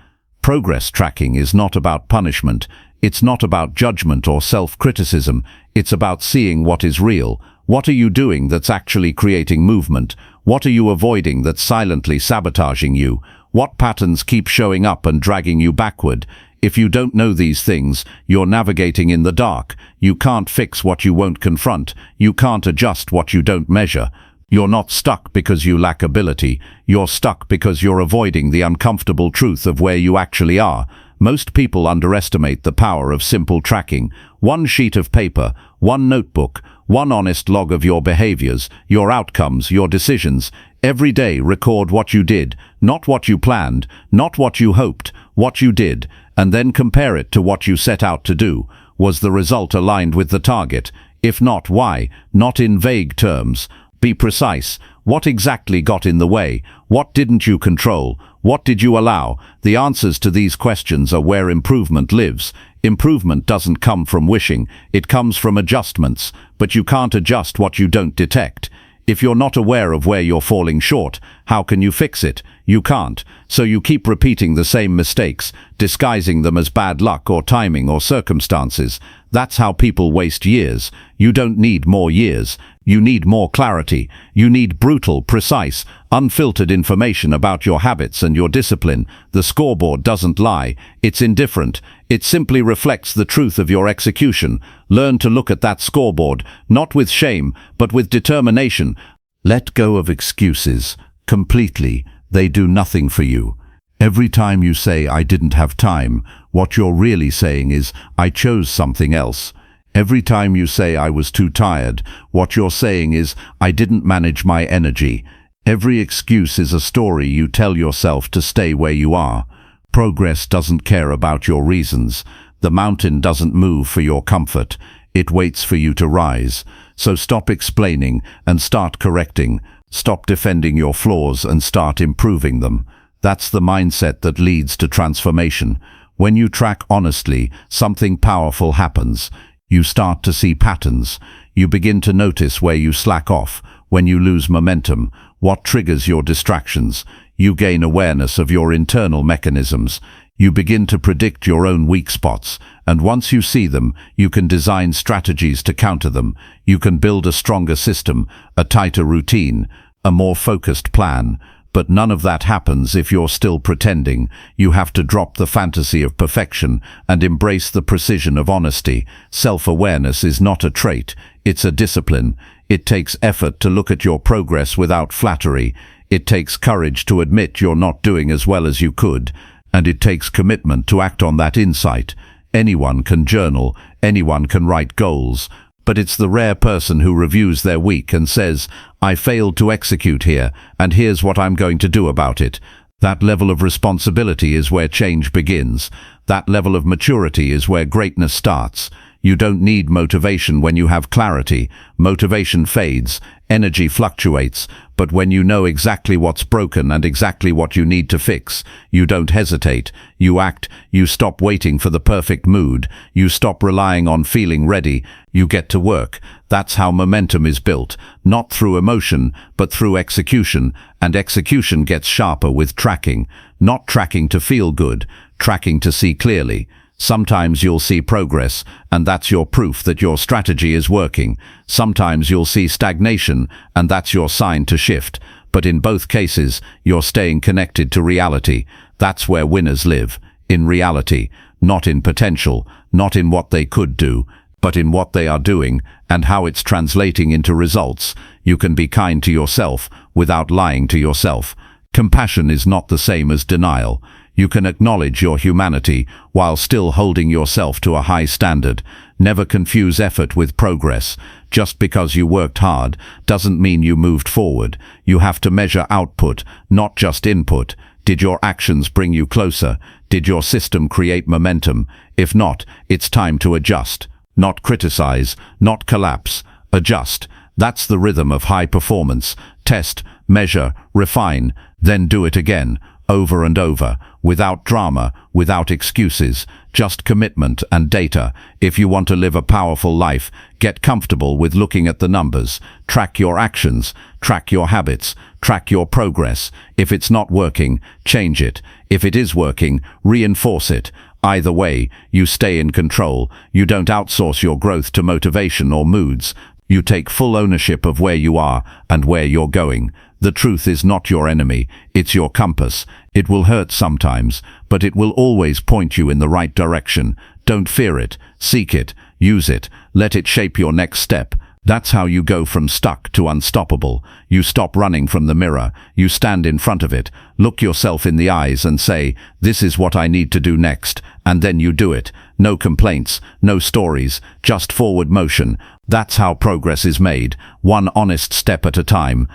Progress tracking is not about punishment. It's not about judgment or self-criticism. It's about seeing what is real. What are you doing that's actually creating movement? What are you avoiding that's silently sabotaging you? What patterns keep showing up and dragging you backward? If you don't know these things, you're navigating in the dark. You can't fix what you won't confront. You can't adjust what you don't measure. You're not stuck because you lack ability. You're stuck because you're avoiding the uncomfortable truth of where you actually are. Most people underestimate the power of simple tracking. One sheet of paper, one notebook, one honest log of your behaviors, your outcomes, your decisions. Every day record what you did, not what you planned, not what you hoped, what you did, and then compare it to what you set out to do. Was the result aligned with the target? If not, why? Not in vague terms. Be precise. What exactly got in the way? What didn't you control? What did you allow? The answers to these questions are where improvement lives. Improvement doesn't come from wishing. It comes from adjustments. But you can't adjust what you don't detect. If you're not aware of where you're falling short, how can you fix it? You can't. So you keep repeating the same mistakes, disguising them as bad luck or timing or circumstances. That's how people waste years. You don't need more years. You need more clarity. You need brutal, precise, unfiltered information about your habits and your discipline. The scoreboard doesn't lie. It's indifferent. It simply reflects the truth of your execution. Learn to look at that scoreboard, not with shame, but with determination. Let go of excuses. Completely. They do nothing for you. Every time you say, "I didn't have time," what you're really saying is, "I chose something else." Every time you say, "I was too tired," what you're saying is, "I didn't manage my energy." Every excuse is a story you tell yourself to stay where you are. Progress doesn't care about your reasons. The mountain doesn't move for your comfort. It waits for you to rise. So stop explaining and start correcting. Stop defending your flaws and start improving them. That's the mindset that leads to transformation. When you track honestly, something powerful happens. You start to see patterns. You begin to notice where you slack off, when you lose momentum, what triggers your distractions. You gain awareness of your internal mechanisms. You begin to predict your own weak spots, and once you see them, you can design strategies to counter them. You can build a stronger system, a tighter routine, a more focused plan. But none of that happens if you're still pretending. You have to drop the fantasy of perfection and embrace the precision of honesty. Self-awareness is not a trait, it's a discipline. It takes effort to look at your progress without flattery. It takes courage to admit you're not doing as well as you could. And it takes commitment to act on that insight. Anyone can journal, anyone can write goals. But it's the rare person who reviews their week and says, "I failed to execute here, and here's what I'm going to do about it." That level of responsibility is where change begins. That level of maturity is where greatness starts. You don't need motivation when you have clarity. Motivation fades, energy fluctuates, but when you know exactly what's broken and exactly what you need to fix, you don't hesitate. You act. You stop waiting for the perfect mood. You stop relying on feeling ready. You get to work. That's how momentum is built, not through emotion, but through execution, and execution gets sharper with tracking. Not tracking to feel good, tracking to see clearly. Sometimes you'll see progress, and that's your proof that your strategy is working. Sometimes you'll see stagnation, and that's your sign to shift. But in both cases, you're staying connected to reality. That's where winners live. In reality, not in potential, not in what they could do, but in what they are doing and how it's translating into results. You can be kind to yourself without lying to yourself. Compassion is not the same as denial. You can acknowledge your humanity while still holding yourself to a high standard. Never confuse effort with progress. Just because you worked hard doesn't mean you moved forward. You have to measure output, not just input. Did your actions bring you closer? Did your system create momentum? If not, it's time to adjust. Not criticize, not collapse. Adjust. That's the rhythm of high performance. Test, measure, refine, then do it again. Over and over, without drama, without excuses, just commitment and data. If you want to live a powerful life, get comfortable with looking at the numbers. Track your actions, track your habits, track your progress. If it's not working, change it. If it is working, reinforce it. Either way, you stay in control. You don't outsource your growth to motivation or moods. You take full ownership of where you are and where you're going. The truth is not your enemy, it's your compass. It will hurt sometimes, but it will always point you in the right direction. Don't fear it, seek it, use it, let it shape your next step. That's how you go from stuck to unstoppable. You stop running from the mirror, you stand in front of it, look yourself in the eyes and say, this is what I need to do next, and then you do it. No complaints, no stories, just forward motion. That's how progress is made, one honest step at a time.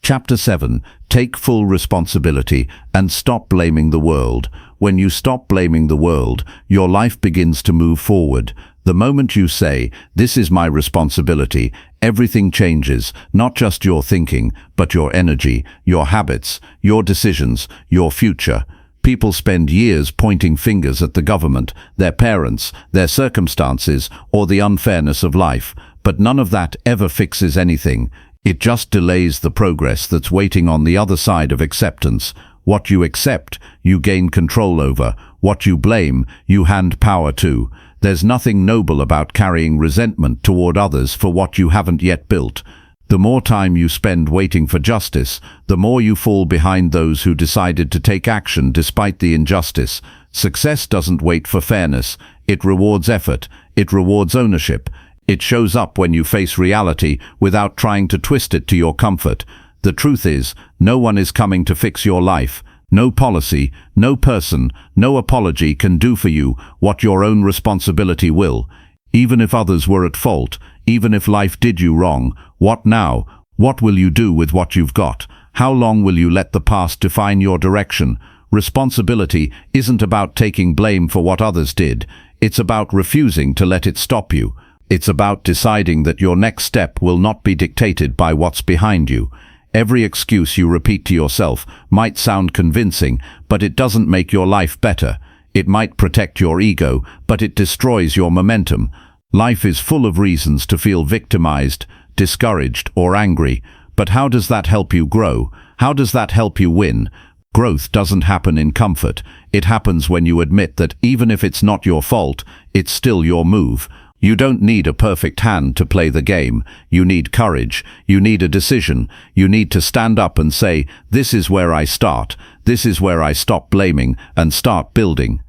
Chapter 7. Take full responsibility and stop blaming the world. When you stop blaming the world, your life begins to move forward. The moment you say, this is my responsibility, everything changes, not just your thinking, but your energy, your habits, your decisions, your future. People spend years pointing fingers at the government, their parents, their circumstances, or the unfairness of life, but none of that ever fixes anything. It just delays the progress that's waiting on the other side of acceptance. What you accept, you gain control over. What you blame, you hand power to. There's nothing noble about carrying resentment toward others for what you haven't yet built. The more time you spend waiting for justice, the more you fall behind those who decided to take action despite the injustice. Success doesn't wait for fairness. It rewards effort. It rewards ownership. It shows up when you face reality without trying to twist it to your comfort. The truth is, no one is coming to fix your life. No policy, no person, no apology can do for you what your own responsibility will. Even if others were at fault, even if life did you wrong, what now? What will you do with what you've got? How long will you let the past define your direction? Responsibility isn't about taking blame for what others did. It's about refusing to let it stop you. It's about deciding that your next step will not be dictated by what's behind you. Every excuse you repeat to yourself might sound convincing, but it doesn't make your life better. It might protect your ego, but it destroys your momentum. Life is full of reasons to feel victimized, discouraged, or angry. But how does that help you grow? How does that help you win? Growth doesn't happen in comfort. It happens when you admit that even if it's not your fault, it's still your move. You don't need a perfect hand to play the game. You need courage. You need a decision. You need to stand up and say, this is where I start. This is where I stop blaming and start building.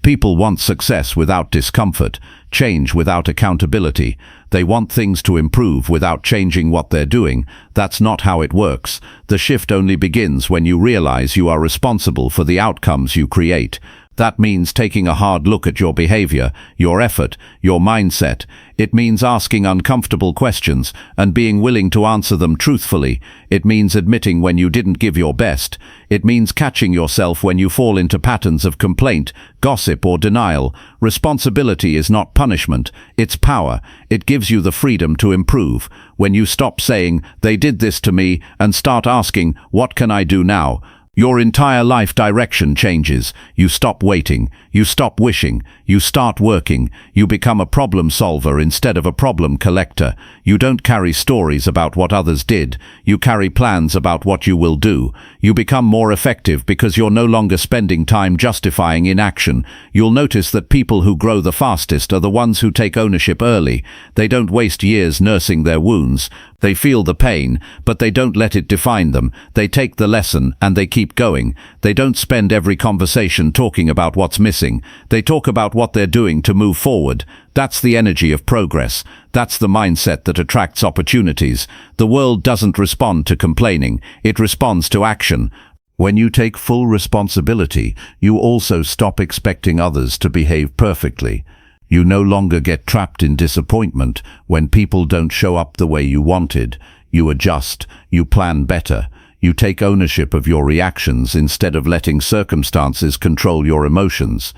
People want success without discomfort, change without accountability. They want things to improve without changing what they're doing. That's not how it works. The shift only begins when you realize you are responsible for the outcomes you create. That means taking a hard look at your behavior, your effort, your mindset. It means asking uncomfortable questions and being willing to answer them truthfully. It means admitting when you didn't give your best. It means catching yourself when you fall into patterns of complaint, gossip, or denial. Responsibility is not punishment, it's power. It gives you the freedom to improve. When you stop saying, they did this to me, and start asking, what can I do now? Your entire life direction changes. You stop waiting. You stop wishing. You start working. You become a problem solver instead of a problem collector. You don't carry stories about what others did. You carry plans about what you will do. You become more effective because you're no longer spending time justifying inaction. You'll notice that people who grow the fastest are the ones who take ownership early. They don't waste years nursing their wounds. They feel the pain, but they don't let it define them. They take the lesson and they keep going. They don't spend every conversation talking about what's missing. They talk about what they're doing to move forward. That's the energy of progress. That's the mindset that attracts opportunities. The world doesn't respond to complaining. It responds to action. When you take full responsibility, you also stop expecting others to behave perfectly. You no longer get trapped in disappointment when people don't show up the way you wanted. You adjust. You plan better. You take ownership of your reactions instead of letting circumstances control your emotions.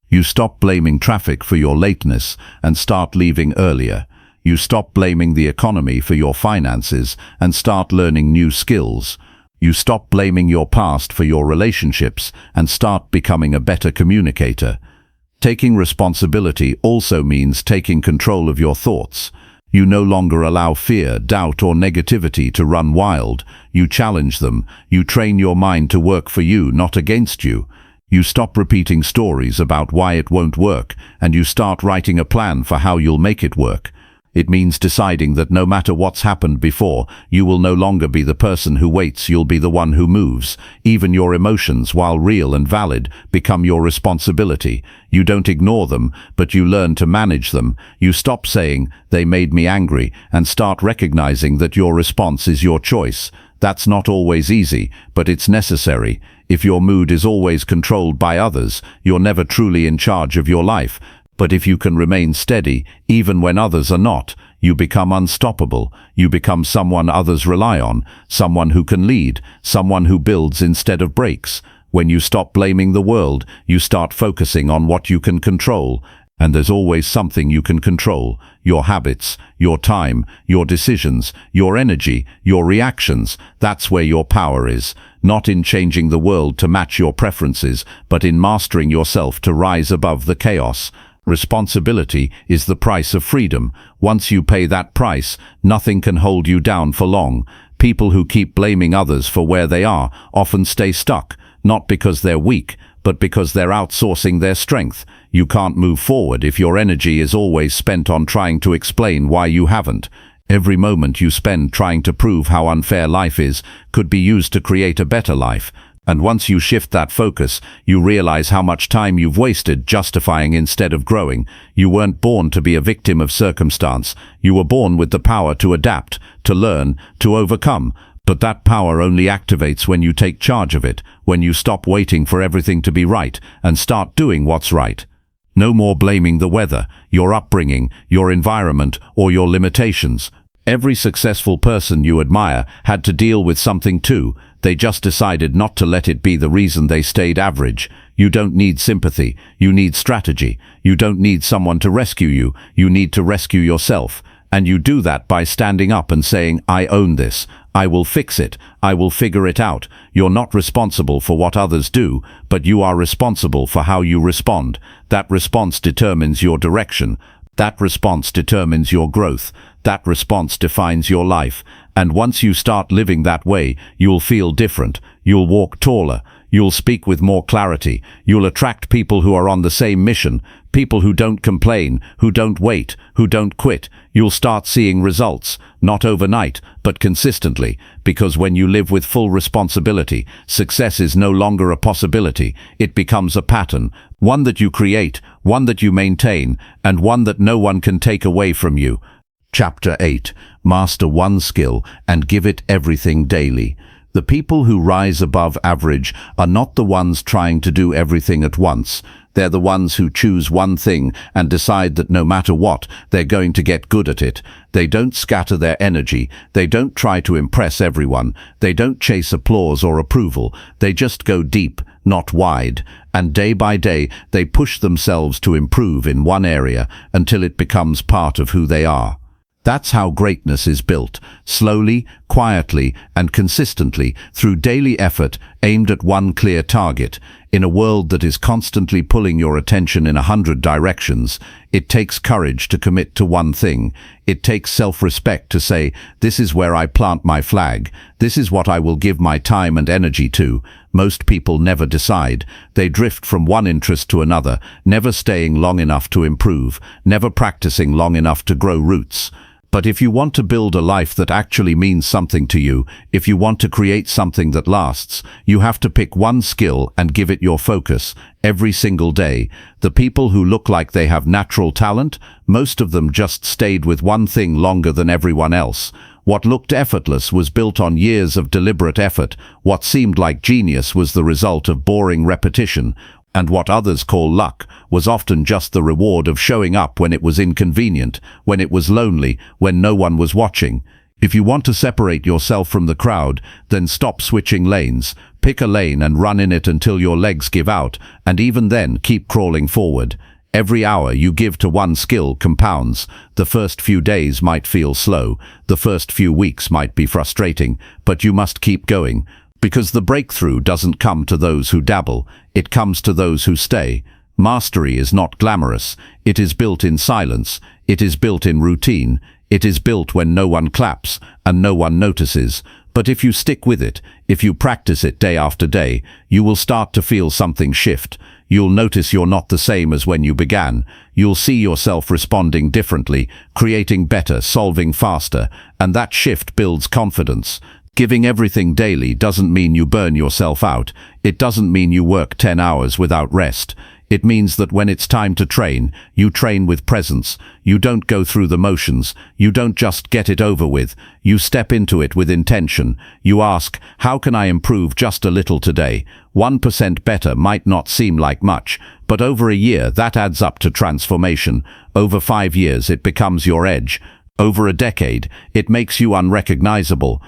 You stop blaming traffic for your lateness and start leaving earlier. You stop blaming the economy for your finances and start learning new skills. You stop blaming your past for your relationships and start becoming a better communicator. Taking responsibility also means taking control of your thoughts. You no longer allow fear, doubt, or negativity to run wild. You challenge them. You train your mind to work for you, not against you. You stop repeating stories about why it won't work, and you start writing a plan for how you'll make it work. It means deciding that no matter what's happened before, you will no longer be the person who waits, you'll be the one who moves. Even your emotions, while real and valid, become your responsibility. You don't ignore them, but you learn to manage them. You stop saying, "They made me angry," and start recognizing that your response is your choice. That's not always easy, but it's necessary. If your mood is always controlled by others, you're never truly in charge of your life. But if you can remain steady, even when others are not, you become unstoppable. You become someone others rely on, someone who can lead, someone who builds instead of breaks. When you stop blaming the world, you start focusing on what you can control. And there's always something you can control: your habits, your time, your decisions, your energy, your reactions. That's where your power is. Not in changing the world to match your preferences, but in mastering yourself to rise above the chaos. Responsibility is the price of freedom. Once you pay that price, nothing can hold you down for long. People who keep blaming others for where they are often stay stuck, not because they're weak, but because they're outsourcing their strength. You can't move forward if your energy is always spent on trying to explain why you haven't. Every moment you spend trying to prove how unfair life is could be used to create a better life. And once you shift that focus, you realize how much time you've wasted justifying instead of growing. You weren't born to be a victim of circumstance. You were born with the power to adapt, to learn, to overcome. But that power only activates when you take charge of it, when you stop waiting for everything to be right and start doing what's right. No more blaming the weather, your upbringing, your environment, or your limitations. Every successful person you admire had to deal with something too. They just decided not to let it be the reason they stayed average. You don't need sympathy, you need strategy. You don't need someone to rescue you, you need to rescue yourself. And you do that by standing up and saying, "I own this. I will fix it. I will figure it out." You're not responsible for what others do, but you are responsible for how you respond. That response determines your direction. That response determines your growth. That response defines your life. And once you start living that way, you'll feel different. You'll walk taller. You'll speak with more clarity. You'll attract people who are on the same mission, people who don't complain, who don't wait, who don't quit. You'll start seeing results, not overnight, but consistently, because when you live with full responsibility, success is no longer a possibility. It becomes a pattern, one that you create, one that you maintain, and one that no one can take away from you. Chapter 8. Master one skill and give it everything daily. The people who rise above average are not the ones trying to do everything at once. They're the ones who choose one thing and decide that no matter what, they're going to get good at it. They don't scatter their energy. They don't try to impress everyone. They don't chase applause or approval. They just go deep, not wide. And day by day, they push themselves to improve in one area until it becomes part of who they are. That's how greatness is built, slowly, quietly, and consistently, through daily effort aimed at one clear target. In a world that is constantly pulling your attention in 100 directions, it takes courage to commit to one thing. It takes self-respect to say, "This is where I plant my flag. This is what I will give my time and energy to." Most people never decide. They drift from one interest to another, never staying long enough to improve, never practicing long enough to grow roots. But if you want to build a life that actually means something to you, if you want to create something that lasts, you have to pick one skill and give it your focus every single day. The people who look like they have natural talent, most of them just stayed with one thing longer than everyone else. What looked effortless was built on years of deliberate effort. What seemed like genius was the result of boring repetition. And what others call luck was often just the reward of showing up when it was inconvenient, when it was lonely, when no one was watching. If you want to separate yourself from the crowd, then stop switching lanes. Pick a lane and run in it until your legs give out, and even then keep crawling forward. Every hour you give to one skill compounds. The first few days might feel slow, the first few weeks might be frustrating, but you must keep going. Because the breakthrough doesn't come to those who dabble, it comes to those who stay. Mastery is not glamorous. It is built in silence. It is built in routine. It is built when no one claps and no one notices. But if you stick with it, if you practice it day after day, you will start to feel something shift. You'll notice you're not the same as when you began. You'll see yourself responding differently, creating better, solving faster, and that shift builds confidence. Giving everything daily doesn't mean you burn yourself out. It doesn't mean you work 10 hours without rest. It means that when it's time to train, you train with presence. You don't go through the motions. You don't just get it over with. You step into it with intention. You ask, how can I improve just a little today? 1% better might not seem like much, but over a year that adds up to transformation. Over 5 years it becomes your edge. Over a decade it makes you unrecognizable.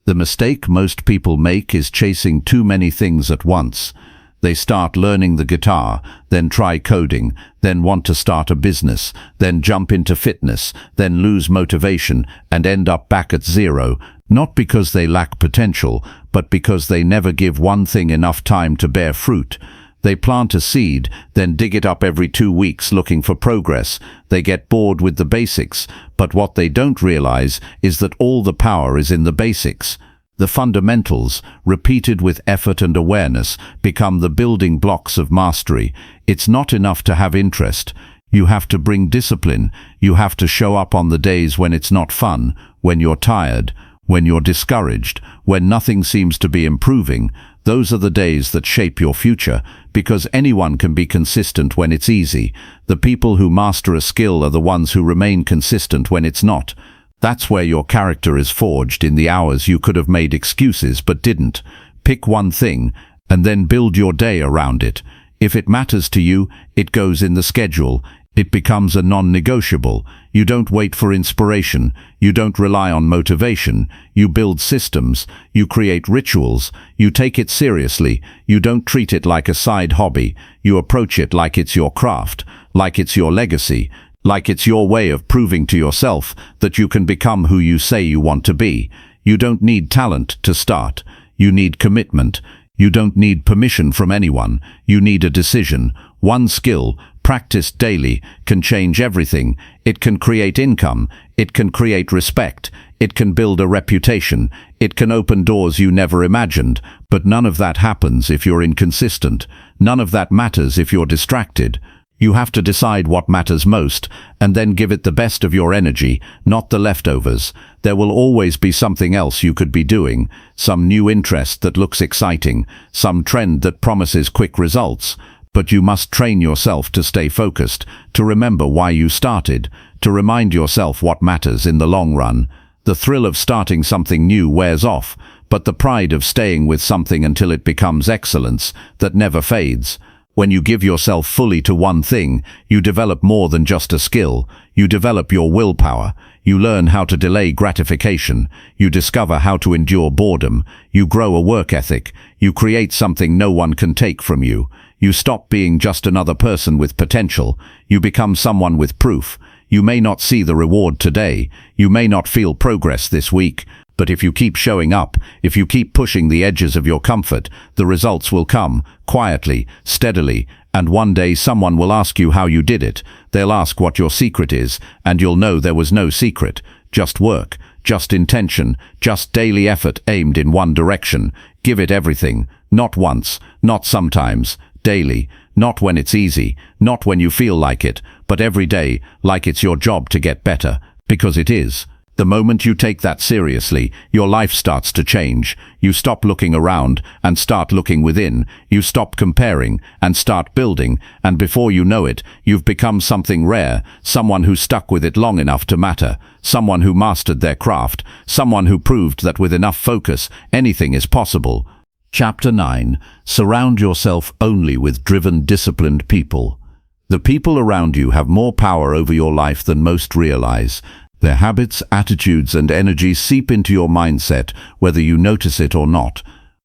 The mistake most people make is chasing too many things at once. They start learning the guitar, then try coding, then want to start a business, then jump into fitness, then lose motivation and end up back at zero, not because they lack potential, but because they never give one thing enough time to bear fruit. They plant a seed, then dig it up every 2 weeks looking for progress. They get bored with the basics, but what they don't realize is that all the power is in the basics. The fundamentals, repeated with effort and awareness, become the building blocks of mastery. It's not enough to have interest. You have to bring discipline. You have to show up on the days when it's not fun, when you're tired, when you're discouraged, when nothing seems to be improving. Those are the days that shape your future, because anyone can be consistent when it's easy. The people who master a skill are the ones who remain consistent when it's not. That's where your character is forged, in the hours you could have made excuses but didn't. Pick one thing, and then build your day around it. If it matters to you, it goes in the schedule. It becomes a non-negotiable. You don't wait for inspiration. You don't rely on motivation. You build systems. You create rituals. You take it seriously. You don't treat it like a side hobby. You approach it like it's your craft, like it's your legacy, like it's your way of proving to yourself that you can become who you say you want to be. You don't need talent to start. You need commitment. You don't need permission from anyone. You need a decision. One skill, practiced daily, can change everything. It can create income. It can create respect. It can build a reputation. It can open doors you never imagined. But none of that happens if you're inconsistent. None of that matters if you're distracted. You have to decide what matters most, and then give it the best of your energy, not the leftovers. There will always be something else you could be doing, some new interest that looks exciting, some trend that promises quick results. But you must train yourself to stay focused, to remember why you started, to remind yourself what matters in the long run. The thrill of starting something new wears off, but the pride of staying with something until it becomes excellence, that never fades. When you give yourself fully to one thing, you develop more than just a skill. You develop your willpower. You learn how to delay gratification. You discover how to endure boredom. You grow a work ethic. You create something no one can take from you. You stop being just another person with potential. You become someone with proof. You may not see the reward today. You may not feel progress this week. But if you keep showing up, if you keep pushing the edges of your comfort, the results will come, quietly, steadily, and one day someone will ask you how you did it. They'll ask what your secret is, and you'll know there was no secret. Just work, just intention, just daily effort aimed in one direction. Give it everything, not once, not sometimes, daily, not when it's easy, not when you feel like it, but every day, like it's your job to get better, because it is. The moment you take that seriously, your life starts to change. You stop looking around and start looking within. You stop comparing and start building, and before you know it, you've become something rare, someone who stuck with it long enough to matter, someone who mastered their craft, someone who proved that with enough focus, anything is possible. Chapter 9. Surround yourself only with driven, disciplined people. The people around you have more power over your life than most realize. Their habits, attitudes, and energy seep into your mindset, whether you notice it or not.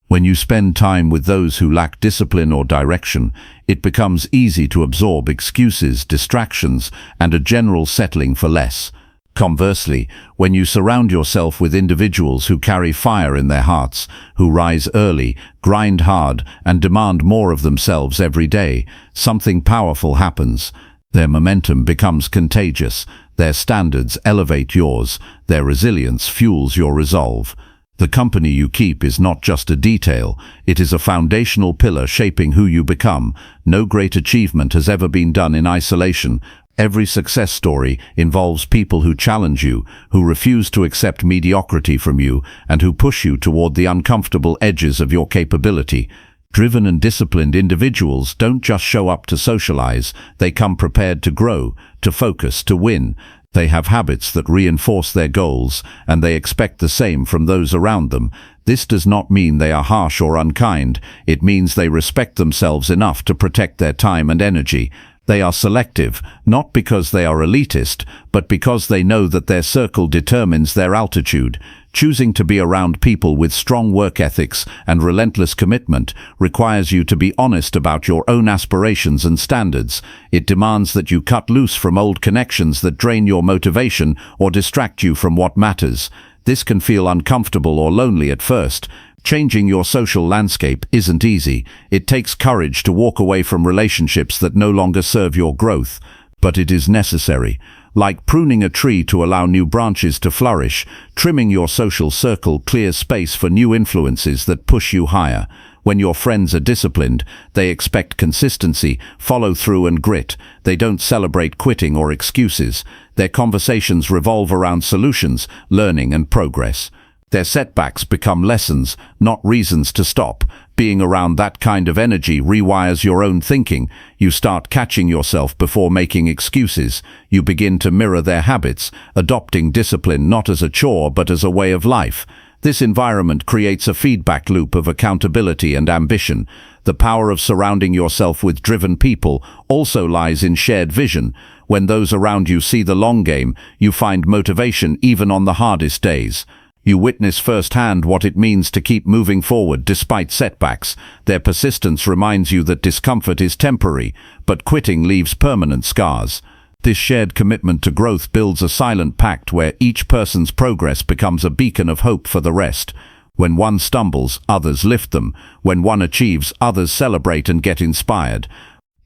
When you spend time with those who lack discipline or direction, it becomes easy to absorb excuses, distractions, and a general settling for less. Conversely, when you surround yourself with individuals who carry fire in their hearts, who rise early, grind hard, and demand more of themselves every day, something powerful happens. Their momentum becomes contagious. Their standards elevate yours. Their resilience fuels your resolve. The company you keep is not just a detail, it is a foundational pillar shaping who you become. No great achievement has ever been done in isolation. Every success story involves people who challenge you, who refuse to accept mediocrity from you, and who push you toward the uncomfortable edges of your capability. Driven and disciplined individuals don't just show up to socialize, they come prepared to grow, to focus, to win. They have habits that reinforce their goals, and they expect the same from those around them. This does not mean they are harsh or unkind. It means they respect themselves enough to protect their time and energy. They are selective, not because they are elitist, but because they know that their circle determines their altitude. Choosing to be around people with strong work ethics and relentless commitment requires you to be honest about your own aspirations and standards. It demands that you cut loose from old connections that drain your motivation or distract you from what matters. This can feel uncomfortable or lonely at first. Changing your social landscape isn't easy. It takes courage to walk away from relationships that no longer serve your growth, but it is necessary. Like pruning a tree to allow new branches to flourish, trimming your social circle clears space for new influences that push you higher. When your friends are disciplined, they expect consistency, follow-through and grit. They don't celebrate quitting or excuses. Their conversations revolve around solutions, learning and progress. Their setbacks become lessons, not reasons to stop. Being around that kind of energy rewires your own thinking. You start catching yourself before making excuses. You begin to mirror their habits, adopting discipline not as a chore but as a way of life. This environment creates a feedback loop of accountability and ambition. The power of surrounding yourself with driven people also lies in shared vision. When those around you see the long game, you find motivation even on the hardest days. You witness firsthand what it means to keep moving forward despite setbacks. Their persistence reminds you that discomfort is temporary, but quitting leaves permanent scars. This shared commitment to growth builds a silent pact where each person's progress becomes a beacon of hope for the rest. When one stumbles, others lift them. When one achieves, others celebrate and get inspired.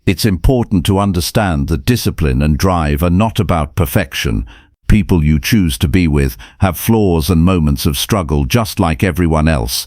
It's important to understand that discipline and drive are not about perfection. People you choose to be with have flaws and moments of struggle just like everyone else.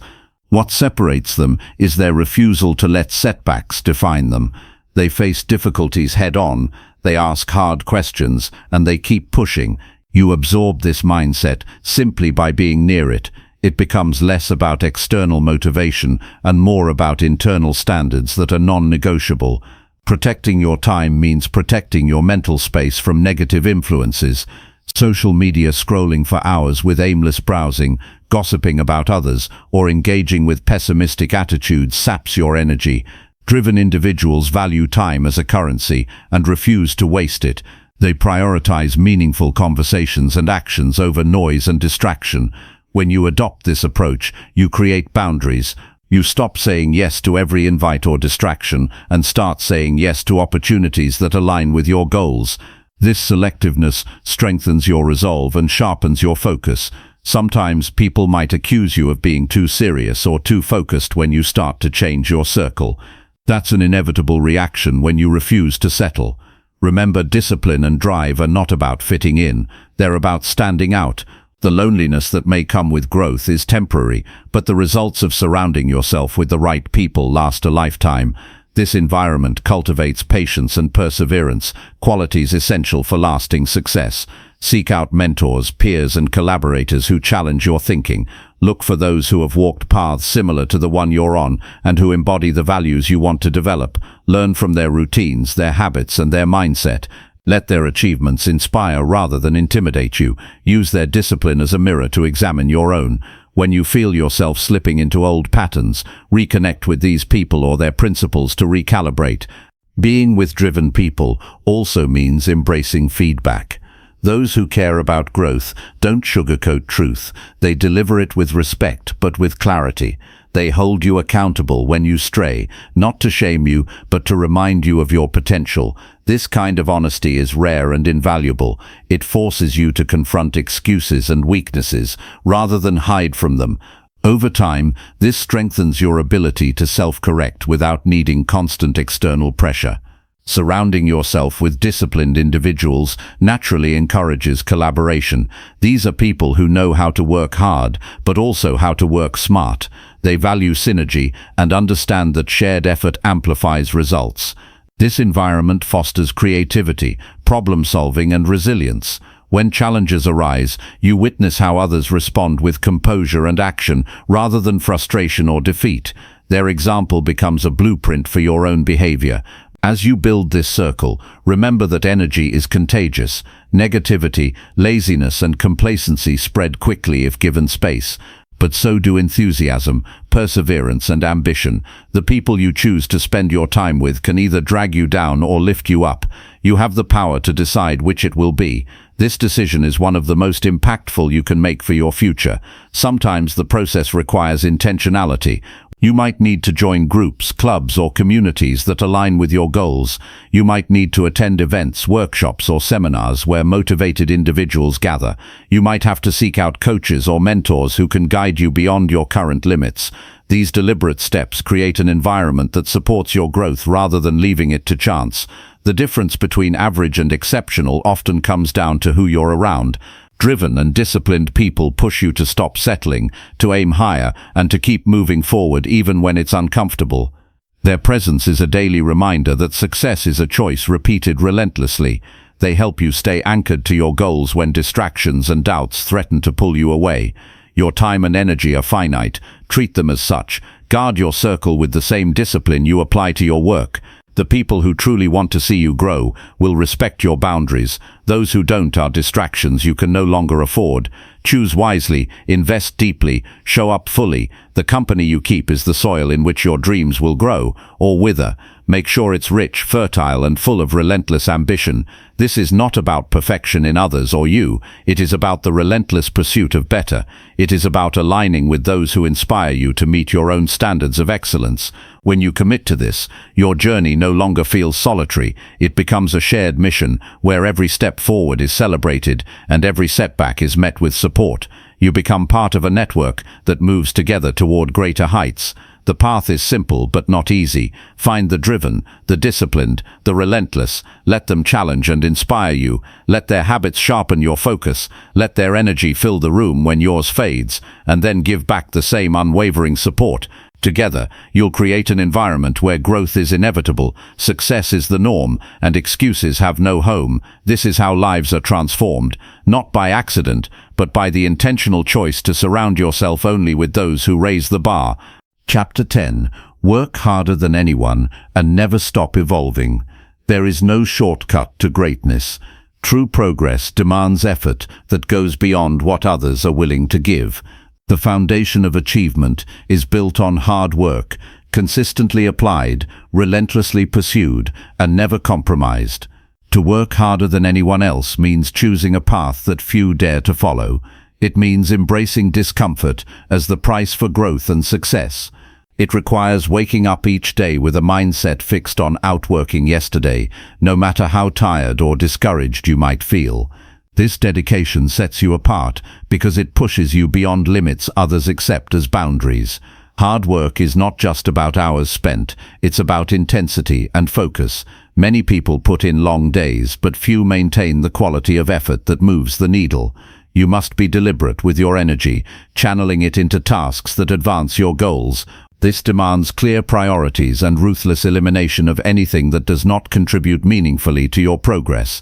What separates them is their refusal to let setbacks define them. They face difficulties head-on, they ask hard questions, and they keep pushing. You absorb this mindset simply by being near it. It becomes less about external motivation and more about internal standards that are non-negotiable. Protecting your time means protecting your mental space from negative influences. Social media scrolling for hours with aimless browsing, gossiping about others, or engaging with pessimistic attitudes saps your energy. Driven individuals value time as a currency and refuse to waste it. They prioritize meaningful conversations and actions over noise and distraction. When you adopt this approach, you create boundaries. You stop saying yes to every invite or distraction and start saying yes to opportunities that align with your goals. This selectiveness strengthens your resolve and sharpens your focus. Sometimes people might accuse you of being too serious or too focused when you start to change your circle. That's an inevitable reaction when you refuse to settle. Remember, discipline and drive are not about fitting in, they're about standing out. The loneliness that may come with growth is temporary, but the results of surrounding yourself with the right people last a lifetime. This environment cultivates patience and perseverance, qualities essential for lasting success. Seek out mentors, peers, and collaborators who challenge your thinking. Look for those who have walked paths similar to the one you're on and who embody the values you want to develop. Learn from their routines, their habits, and their mindset. Let their achievements inspire rather than intimidate you. Use their discipline as a mirror to examine your own. When you feel yourself slipping into old patterns, reconnect with these people or their principles to recalibrate. Being with driven people also means embracing feedback. Those who care about growth don't sugarcoat truth. They deliver it with respect, but with clarity. They hold you accountable when you stray, not to shame you, but to remind you of your potential. This kind of honesty is rare and invaluable. It forces you to confront excuses and weaknesses, rather than hide from them. Over time, this strengthens your ability to self-correct without needing constant external pressure. Surrounding yourself with disciplined individuals naturally encourages collaboration. These are people who know how to work hard, but also how to work smart. They value synergy and understand that shared effort amplifies results. This environment fosters creativity, problem-solving, and resilience. When challenges arise, you witness how others respond with composure and action rather than frustration or defeat. Their example becomes a blueprint for your own behavior. As you build this circle, remember that energy is contagious. Negativity, laziness, and complacency spread quickly if given space. But so do enthusiasm, perseverance, and ambition. The people you choose to spend your time with can either drag you down or lift you up. You have the power to decide which it will be. This decision is one of the most impactful you can make for your future. Sometimes the process requires intentionality. You might need to join groups, clubs, or communities that align with your goals. You might need to attend events, workshops, or seminars where motivated individuals gather. You might have to seek out coaches or mentors who can guide you beyond your current limits. These deliberate steps create an environment that supports your growth rather than leaving it to chance. The difference between average and exceptional often comes down to who you're around. Driven and disciplined people push you to stop settling, to aim higher, and to keep moving forward even when it's uncomfortable. Their presence is a daily reminder that success is a choice repeated relentlessly. They help you stay anchored to your goals when distractions and doubts threaten to pull you away. Your time and energy are finite. Treat them as such. Guard your circle with the same discipline you apply to your work. The people who truly want to see you grow will respect your boundaries. Those who don't are distractions you can no longer afford. Choose wisely, invest deeply, show up fully. The company you keep is the soil in which your dreams will grow or wither. Make sure it's rich, fertile, and full of relentless ambition. This is not about perfection in others or you. It is about the relentless pursuit of better. It is about aligning with those who inspire you to meet your own standards of excellence. When you commit to this, your journey no longer feels solitary. It becomes a shared mission where every step forward is celebrated and every setback is met with support. You become part of a network that moves together toward greater heights. The path is simple but not easy. Find the driven, the disciplined, the relentless. Let them challenge and inspire you. Let their habits sharpen your focus. Let their energy fill the room when yours fades, and then give back the same unwavering support. Together, you'll create an environment where growth is inevitable, success is the norm, and excuses have no home. This is how lives are transformed, not by accident, but by the intentional choice to surround yourself only with those who raise the bar. Chapter 10. Work harder than anyone and never stop evolving. There is no shortcut to greatness. True progress demands effort that goes beyond what others are willing to give. The foundation of achievement is built on hard work, consistently applied, relentlessly pursued, and never compromised. To work harder than anyone else means choosing a path that few dare to follow. It means embracing discomfort as the price for growth and success. It requires waking up each day with a mindset fixed on outworking yesterday, no matter how tired or discouraged you might feel. This dedication sets you apart because it pushes you beyond limits others accept as boundaries. Hard work is not just about hours spent, it's about intensity and focus. Many people put in long days, but few maintain the quality of effort that moves the needle. You must be deliberate with your energy, channeling it into tasks that advance your goals. This demands clear priorities and ruthless elimination of anything that does not contribute meaningfully to your progress.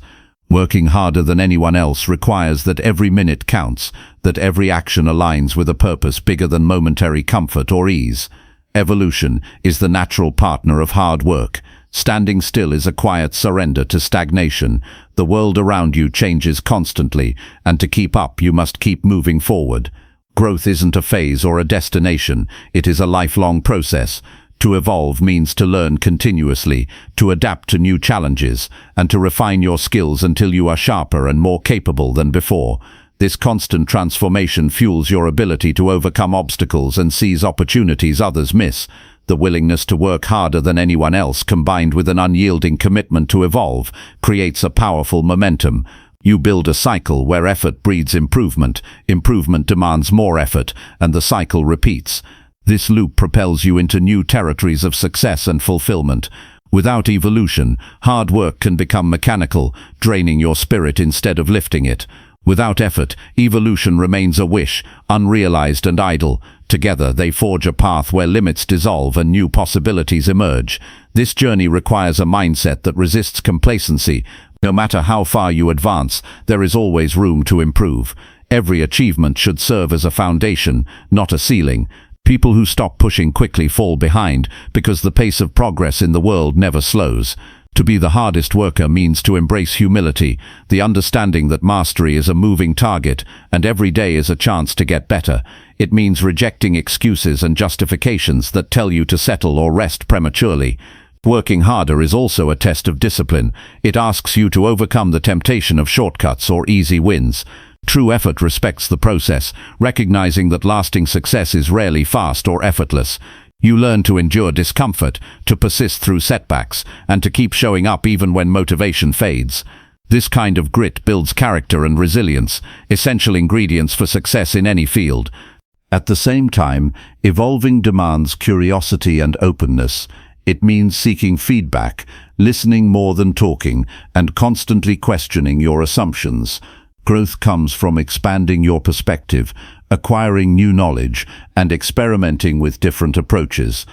Working harder than anyone else requires that every minute counts, that every action aligns with a purpose bigger than momentary comfort or ease. Evolution is the natural partner of hard work. Standing still is a quiet surrender to stagnation. The world around you changes constantly, and to keep up you must keep moving forward. Growth isn't a phase or a destination, it is a lifelong process. To evolve means to learn continuously, to adapt to new challenges, and to refine your skills until you are sharper and more capable than before. This constant transformation fuels your ability to overcome obstacles and seize opportunities others miss. The willingness to work harder than anyone else, combined with an unyielding commitment to evolve, creates a powerful momentum. You build a cycle where effort breeds improvement, improvement demands more effort, and the cycle repeats. This loop propels you into new territories of success and fulfillment. Without evolution, hard work can become mechanical, draining your spirit instead of lifting it. Without effort, evolution remains a wish, unrealized and idle. Together, they forge a path where limits dissolve and new possibilities emerge. This journey requires a mindset that resists complacency. No matter how far you advance, there is always room to improve. Every achievement should serve as a foundation, not a ceiling. People who stop pushing quickly fall behind because the pace of progress in the world never slows. To be the hardest worker means to embrace humility, the understanding that mastery is a moving target and every day is a chance to get better. It means rejecting excuses and justifications that tell you to settle or rest prematurely. Working harder is also a test of discipline. It asks you to overcome the temptation of shortcuts or easy wins. True effort respects the process, recognizing that lasting success is rarely fast or effortless. You learn to endure discomfort, to persist through setbacks, and to keep showing up even when motivation fades. This kind of grit builds character and resilience, essential ingredients for success in any field. At the same time, evolving demands curiosity and openness. It means seeking feedback, listening more than talking, and constantly questioning your assumptions. Growth comes from expanding your perspective, acquiring new knowledge, and experimenting with different approaches.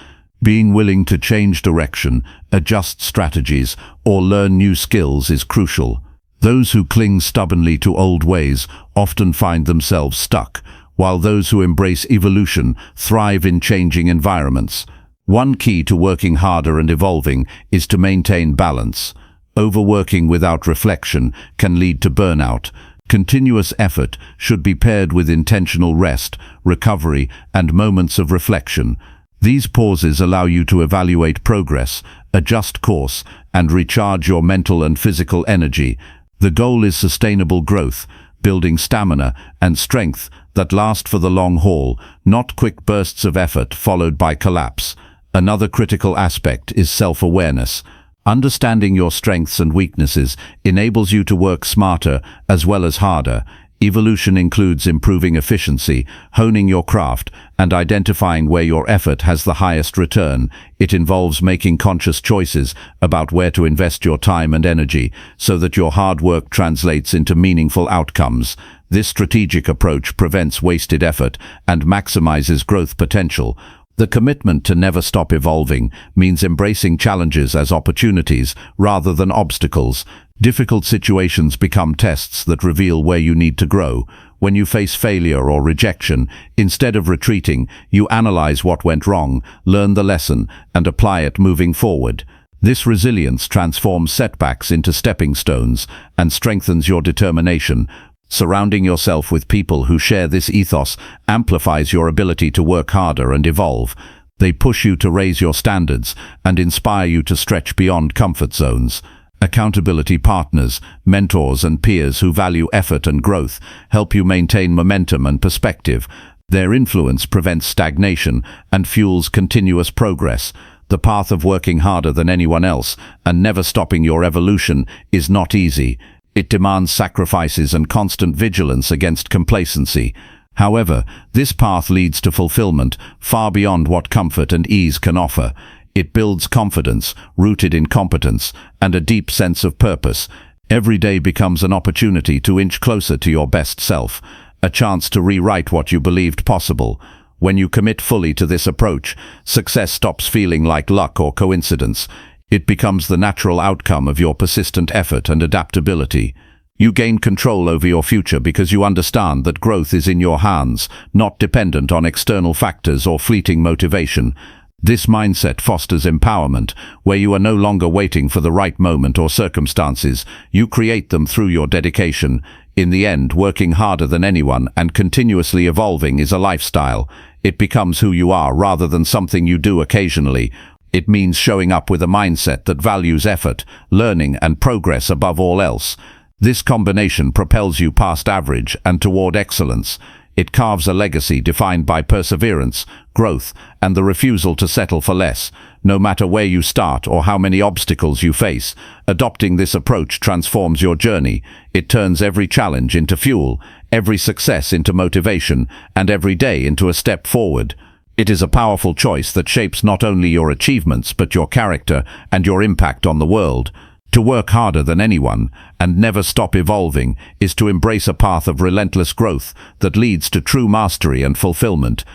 Being willing to change direction, adjust strategies, or learn new skills is crucial. Those who cling stubbornly to old ways often find themselves stuck, while those who embrace evolution thrive in changing environments. One key to working harder and evolving is to maintain balance. Overworking without reflection can lead to burnout. Continuous effort should be paired with intentional rest, recovery, and moments of reflection. These pauses allow you to evaluate progress, adjust course, and recharge your mental and physical energy. The goal is sustainable growth, building stamina and strength that last for the long haul, not quick bursts of effort followed by collapse. Another critical aspect is self-awareness. Understanding your strengths and weaknesses enables you to work smarter as well as harder. Evolution includes improving efficiency, honing your craft, and identifying where your effort has the highest return. It involves making conscious choices about where to invest your time and energy so that your hard work translates into meaningful outcomes. This strategic approach prevents wasted effort and maximizes growth potential. The commitment to never stop evolving means embracing challenges as opportunities rather than obstacles. Difficult situations become tests that reveal where you need to grow. When you face failure or rejection, instead of retreating, you analyze what went wrong, learn the lesson, and apply it moving forward. This resilience transforms setbacks into stepping stones and strengthens your determination. Surrounding yourself with people who share this ethos amplifies your ability to work harder and evolve. They push you to raise your standards and inspire you to stretch beyond comfort zones. Accountability partners, mentors, and peers who value effort and growth help you maintain momentum and perspective. Their influence prevents stagnation and fuels continuous progress. The path of working harder than anyone else and never stopping your evolution is not easy. It demands sacrifices and constant vigilance against complacency. However, this path leads to fulfillment far beyond what comfort and ease can offer. It builds confidence, rooted in competence, and a deep sense of purpose. Every day becomes an opportunity to inch closer to your best self, a chance to rewrite what you believed possible. When you commit fully to this approach, success stops feeling like luck or coincidence. It becomes the natural outcome of your persistent effort and adaptability. You gain control over your future because you understand that growth is in your hands, not dependent on external factors or fleeting motivation. This mindset fosters empowerment, where you are no longer waiting for the right moment or circumstances. You create them through your dedication. In the end, working harder than anyone and continuously evolving is a lifestyle. It becomes who you are rather than something you do occasionally. It means showing up with a mindset that values effort, learning, and progress above all else. This combination propels you past average and toward excellence. It carves a legacy defined by perseverance, growth, and the refusal to settle for less, no matter where you start or how many obstacles you face. Adopting this approach transforms your journey. It turns every challenge into fuel, every success into motivation, and every day into a step forward. It is a powerful choice that shapes not only your achievements but your character and your impact on the world. To work harder than anyone and never stop evolving is to embrace a path of relentless growth that leads to true mastery and fulfillment.